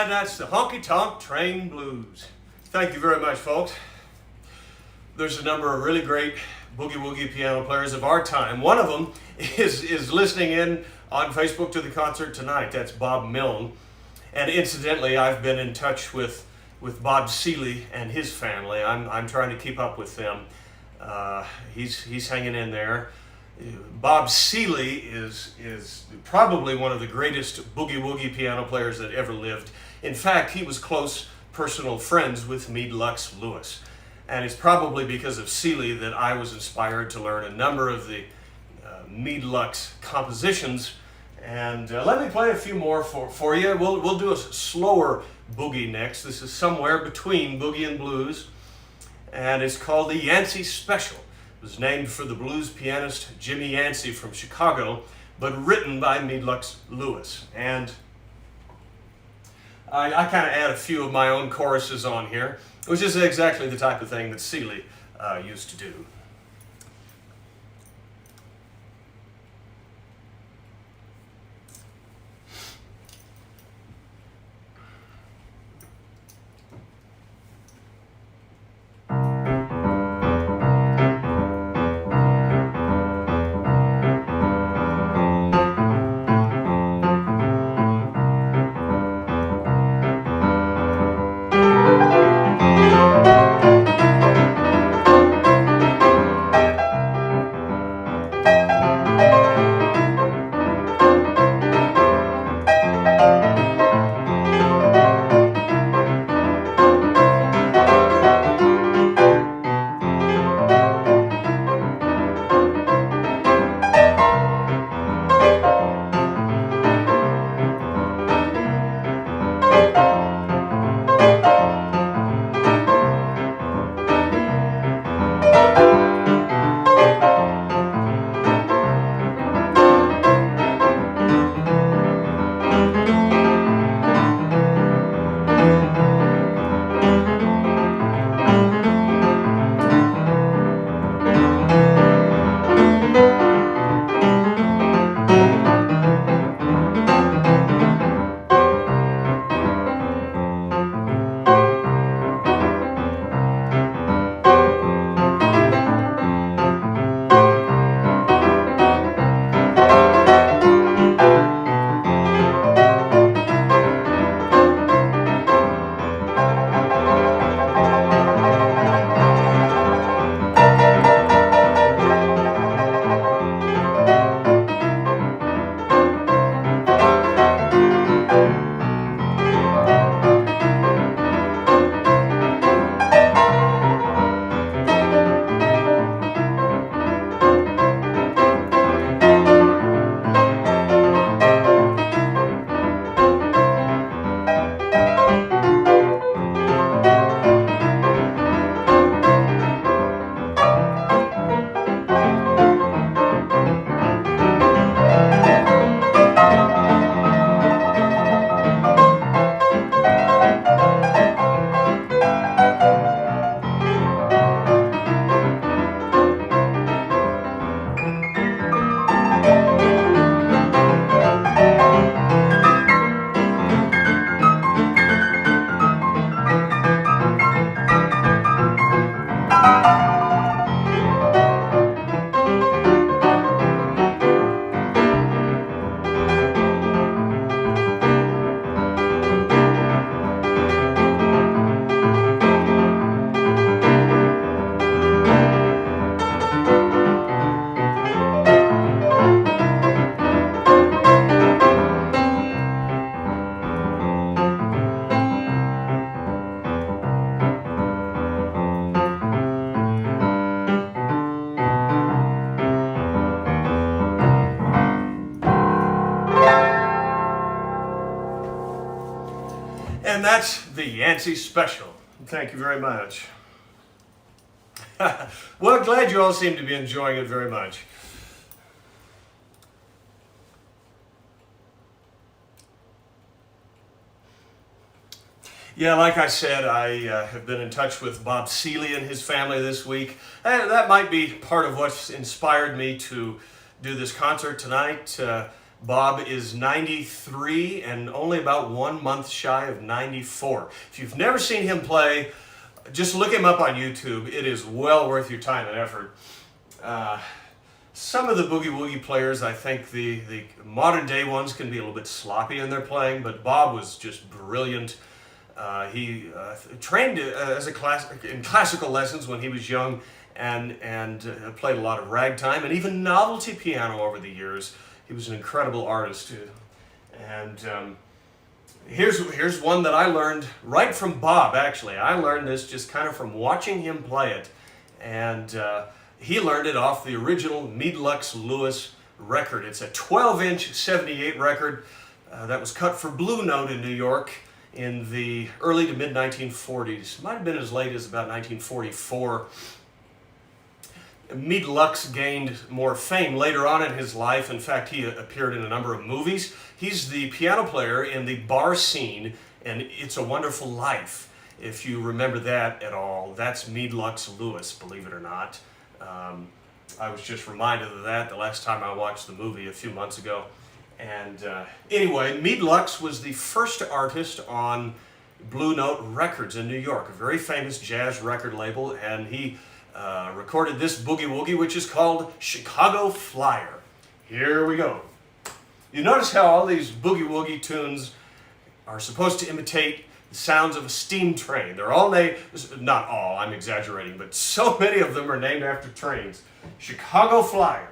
S1: And that's the Honky Tonk Train Blues. Thank you very much, folks. There's a number of really great boogie-woogie piano players of our time. One of them is listening in on Facebook to the concert tonight. That's Bob Milne. And incidentally, I've been in touch with Bob Seeley and his family. I'm trying to keep up with them. He's hanging in there. Bob Seeley is probably one of the greatest boogie-woogie piano players that ever lived. In fact, he was close personal friends with Meade Lux Lewis. And it's probably because of Seeley that I was inspired to learn a number of the Meade Lux compositions. And let me play a few more for you. We'll do a slower boogie next. This is somewhere between boogie and blues. And it's called the Yancey Special. It was named for the blues pianist Jimmy Yancey from Chicago, but written by Meade Lux Lewis. And I kind of add a few of my own choruses on here, which is exactly the type of thing that Seeley used to do. And that's the Yancey Special. Thank you very much. Well, glad you all seem to be enjoying it very much. Yeah, like I said, I have been in touch with Bob Seeley and his family this week. And that might be part of what's inspired me to do this concert tonight. Bob is 93 and only about 1 month shy of 94. If you've never seen him play, just look him up on YouTube. It is well worth your time and effort. Some of the boogie woogie players, I think the modern day ones can be a little bit sloppy in their playing, but Bob was just brilliant. He trained as in classical lessons when he was young and played a lot of ragtime and even novelty piano over the years. He was an incredible artist too. And here's one that I learned right from Bob, actually. I learned this just kind of from watching him play it. And he learned it off the original Meade-Lux Lewis record. It's a 12-inch 78 record that was cut for Blue Note in New York in the early to mid-1940s. Might have been as late as about 1944. Meade-Lux gained more fame later on in his life. In fact, he appeared in a number of movies. He's the piano player in the bar scene in It's a Wonderful Life. If you remember that at all, that's Meade-Lux Lewis, believe it or not. I was just reminded of that the last time I watched the movie a few months ago. And anyway, Meade-Lux was the first artist on Blue Note Records in New York, a very famous jazz record label, and he recorded this boogie woogie, which is called Chicago Flyer. Here we go. You notice how all these boogie woogie tunes are supposed to imitate the sounds of a steam train. They're all named, not all, I'm exaggerating, but so many of them are named after trains. Chicago Flyer.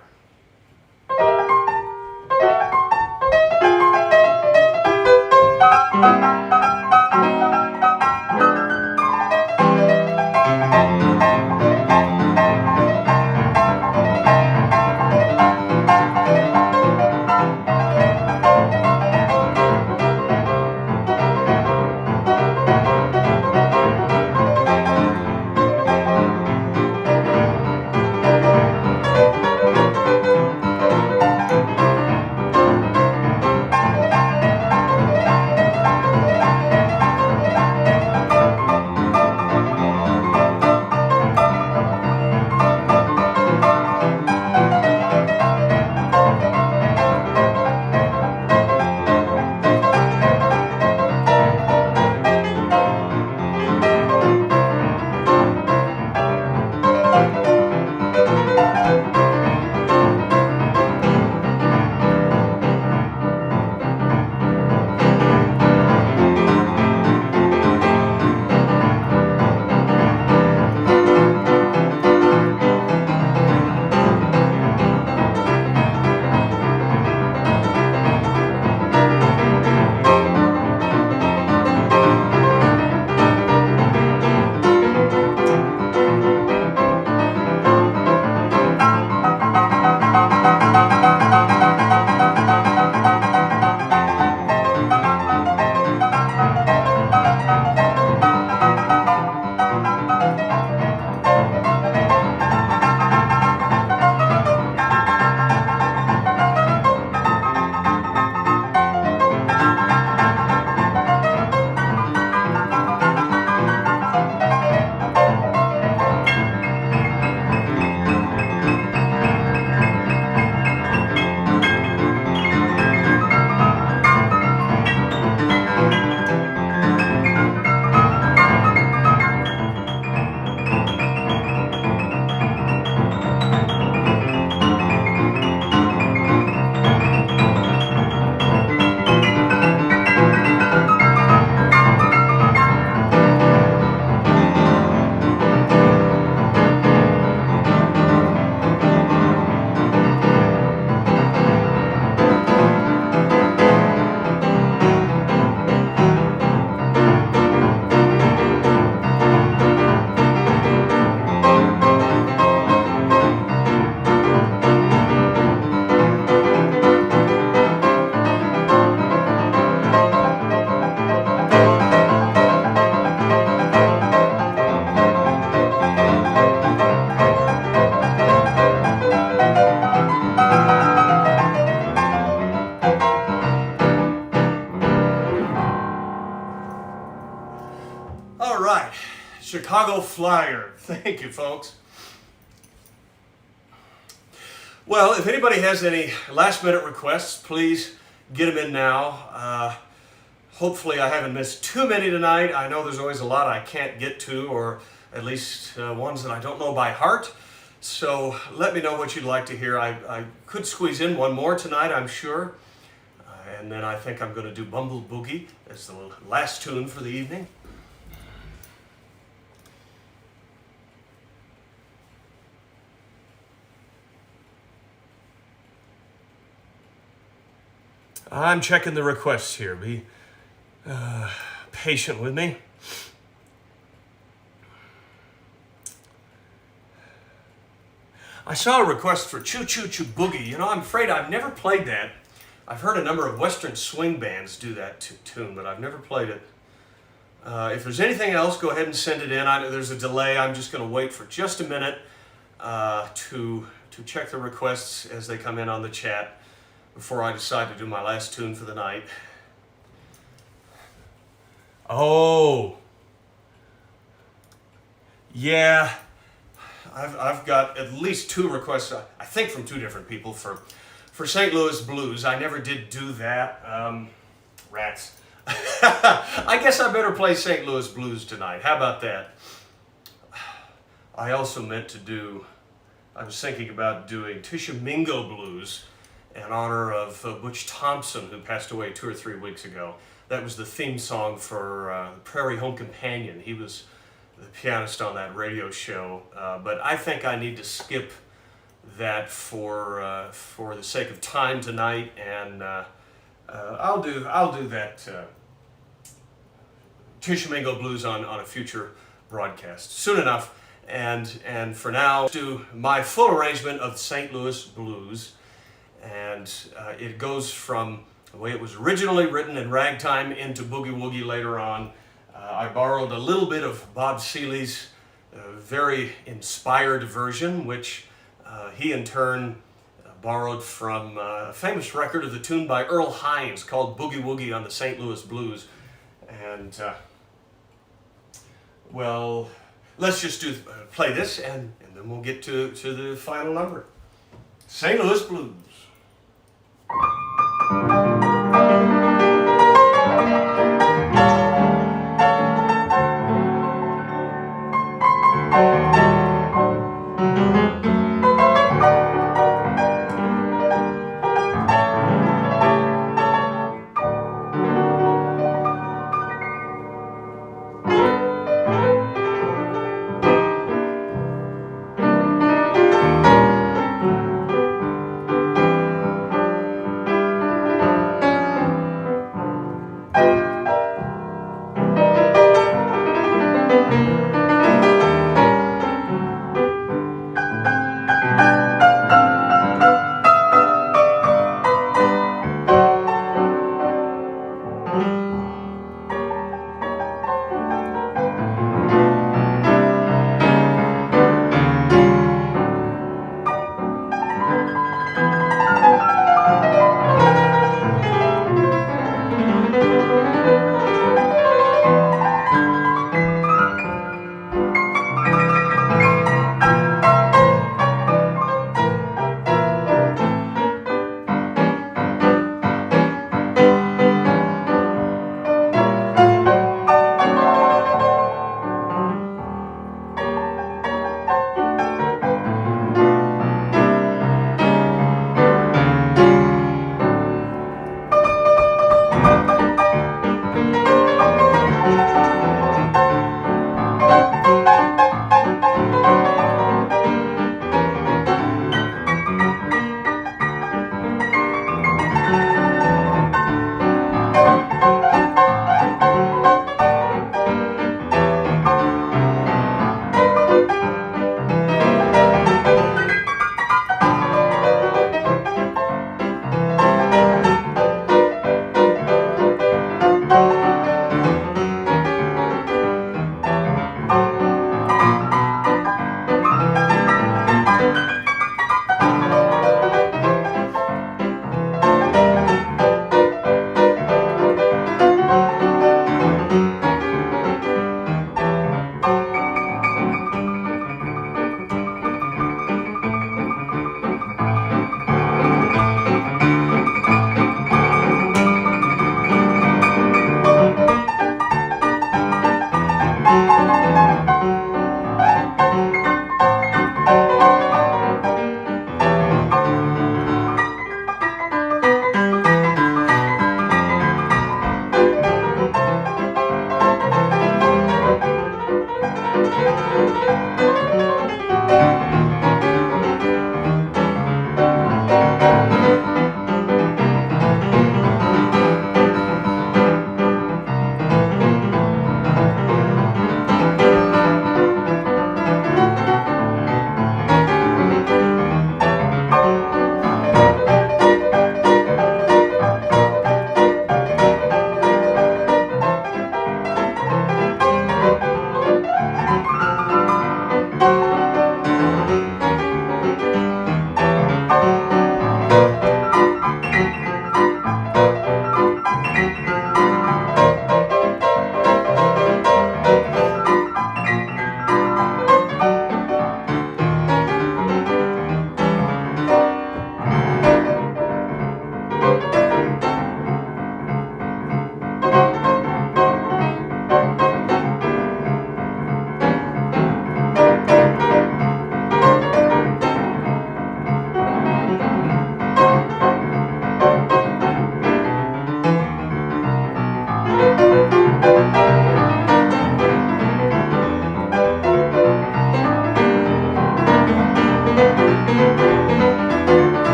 S1: Chicago Flyer. Thank you, folks. Well, if anybody has any last-minute requests, please get them in now. Hopefully I haven't missed too many tonight. I know there's always a lot I can't get to, or at least ones that I don't know by heart. So let me know what you'd like to hear. I could squeeze in one more tonight, I'm sure. And then I think I'm going to do Bumble Boogie as the last tune for the evening. I'm checking the requests here. Be patient with me. I saw a request for Choo Choo Choo Boogie. You know, I'm afraid I've never played that. I've heard a number of Western swing bands do that tune, but I've never played it. If there's anything else, go ahead and send it in. I know there's a delay. I'm just going to wait for just a minute to check the requests as they come in on the chat before I decide to do my last tune for the night. Oh, yeah. I've got at least 2 requests, I think from 2 different people for St. Louis Blues. I never did do that. Rats. I guess I better play St. Louis Blues tonight. How about that? I also meant to do, I was thinking about doing Tishomingo Blues in honor of Butch Thompson, who passed away 2 or 3 weeks ago. That was the theme song for Prairie Home Companion. He was the pianist on that radio show, but I think I need to skip that for the sake of time tonight, and I'll do that Tishomingo Blues on a future broadcast soon enough. And for now, do my full arrangement of St. Louis Blues, and it goes from the way it was originally written in ragtime into boogie woogie later on. I borrowed a little bit of Bob Seeley's very inspired version, which he in turn borrowed from a famous record of the tune by Earl Hines called Boogie Woogie on the St. Louis Blues. And, well, let's just play this, and then we'll get to the final number. St. Louis Blues.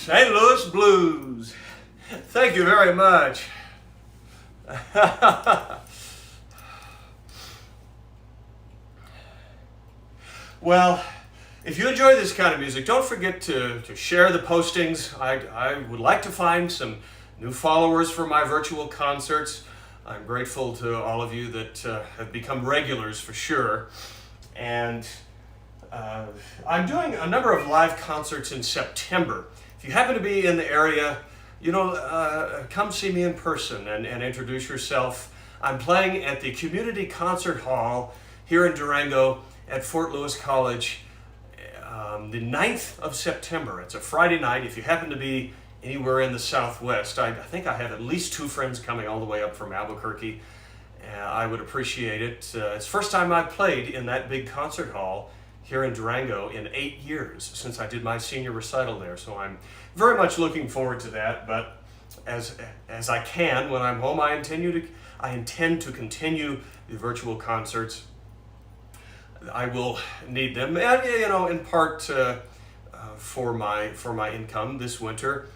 S1: St. Louis Blues. Thank you very much. Well, if you enjoy this kind of music, don't forget to share the postings. I would like to find some new followers for my virtual concerts. I'm grateful to all of you that have become regulars for sure. And I'm doing a number of live concerts in September. If you happen to be in the area, come see me in person and introduce yourself. I'm playing at the Community Concert Hall here in Durango at Fort Lewis College the 9th of September. It's a Friday night. If you happen to be anywhere in the Southwest, I think I have at least 2 friends coming all the way up from Albuquerque. I would appreciate it. It's the first time I've played in that big concert hall here in Durango in 8 years since I did my senior recital there. So I'm very much looking forward to that. But as I can when I'm home, I intend to continue the virtual concerts. I will need them, and in part for my income this winter.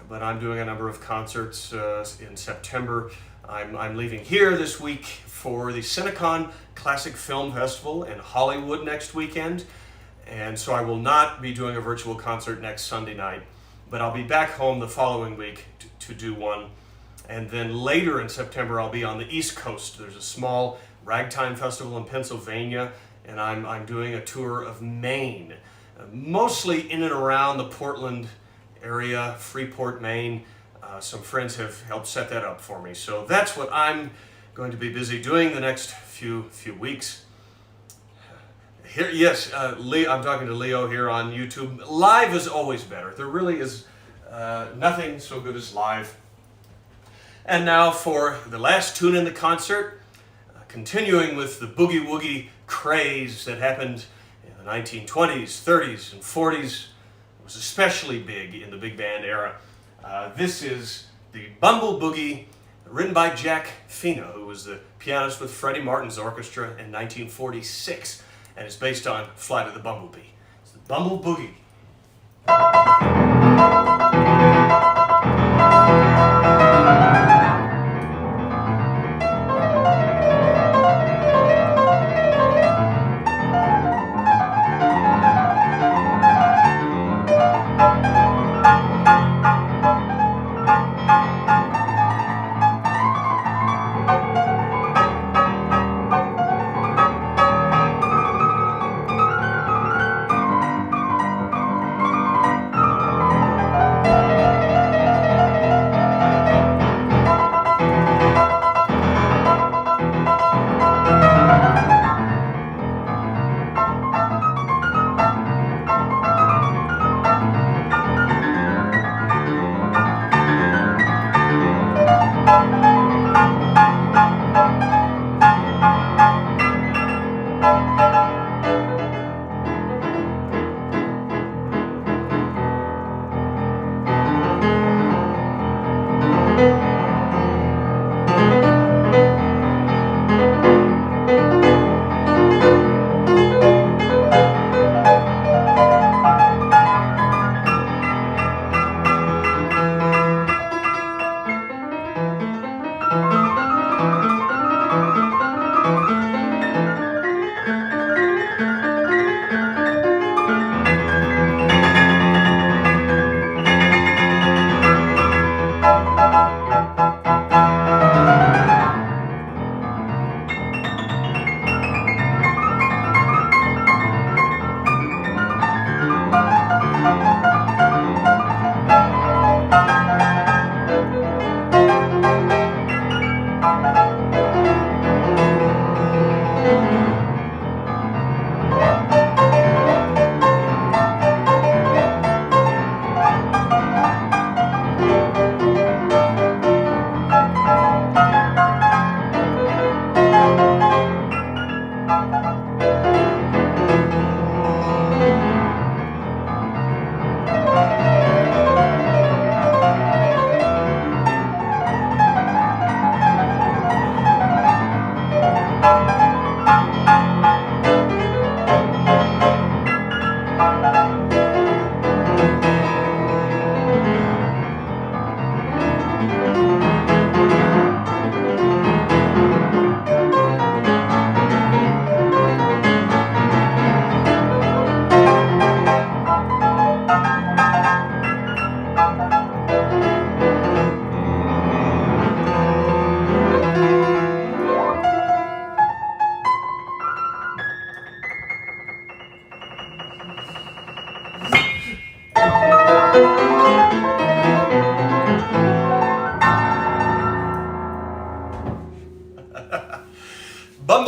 S1: But I'm doing a number of concerts in September. I'm leaving here this week for the Cinecon Classic Film Festival in Hollywood next weekend, and so I will not be doing a virtual concert next Sunday night, but I'll be back home the following week to do one. And then later in September, I'll be on the East Coast. There's a small ragtime festival in Pennsylvania, and I'm doing a tour of Maine, mostly in and around the Portland area, Freeport, Maine. Some friends have helped set that up for me. So that's what I'm going to be busy doing the next few weeks. Here, yes, I'm talking to Leo here on YouTube. Live is always better. There really is nothing so good as live. And now for the last tune in the concert, continuing with the boogie woogie craze that happened in the 1920s, 30s, and 40s. It was especially big in the big band era. This is the Bumble Boogie, written by Jack Fina, who was the pianist with Freddie Martin's orchestra in 1946, and is based on Flight of the Bumblebee. It's the Bumble Boogie.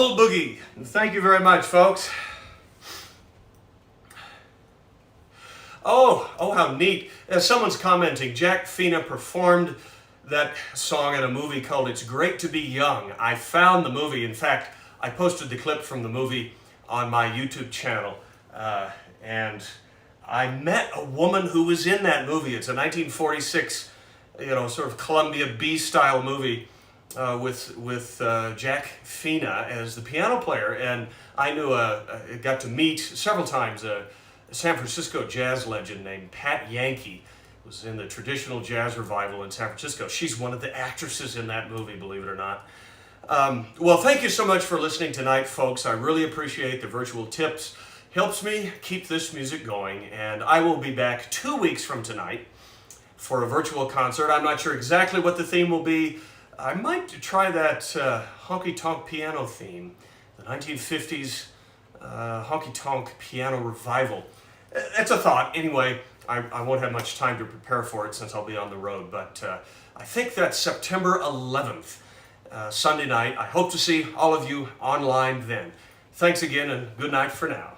S1: Bumble Boogie. And thank you very much, folks. Oh, how neat. Someone's commenting, Jack Fina performed that song in a movie called It's Great to Be Young. I found the movie. In fact, I posted the clip from the movie on my YouTube channel. And I met a woman who was in that movie. It's a 1946, sort of Columbia B-style movie with Jack Fina as the piano player. And I got to meet several times a San Francisco jazz legend named Pat Yankey. Was in the traditional jazz revival in San Francisco. She's one of the actresses in that movie, believe it or not. Well, thank you so much for listening tonight, folks. I really appreciate the virtual tips. Helps me keep this music going, and I will be back 2 weeks from tonight for a virtual concert. I'm not sure exactly what the theme will be. I might try that Honky Tonk piano theme, the 1950s Honky Tonk piano revival. That's a thought. Anyway, I won't have much time to prepare for it since I'll be on the road, but I think that's September 11th, Sunday night. I hope to see all of you online then. Thanks again, and good night for now.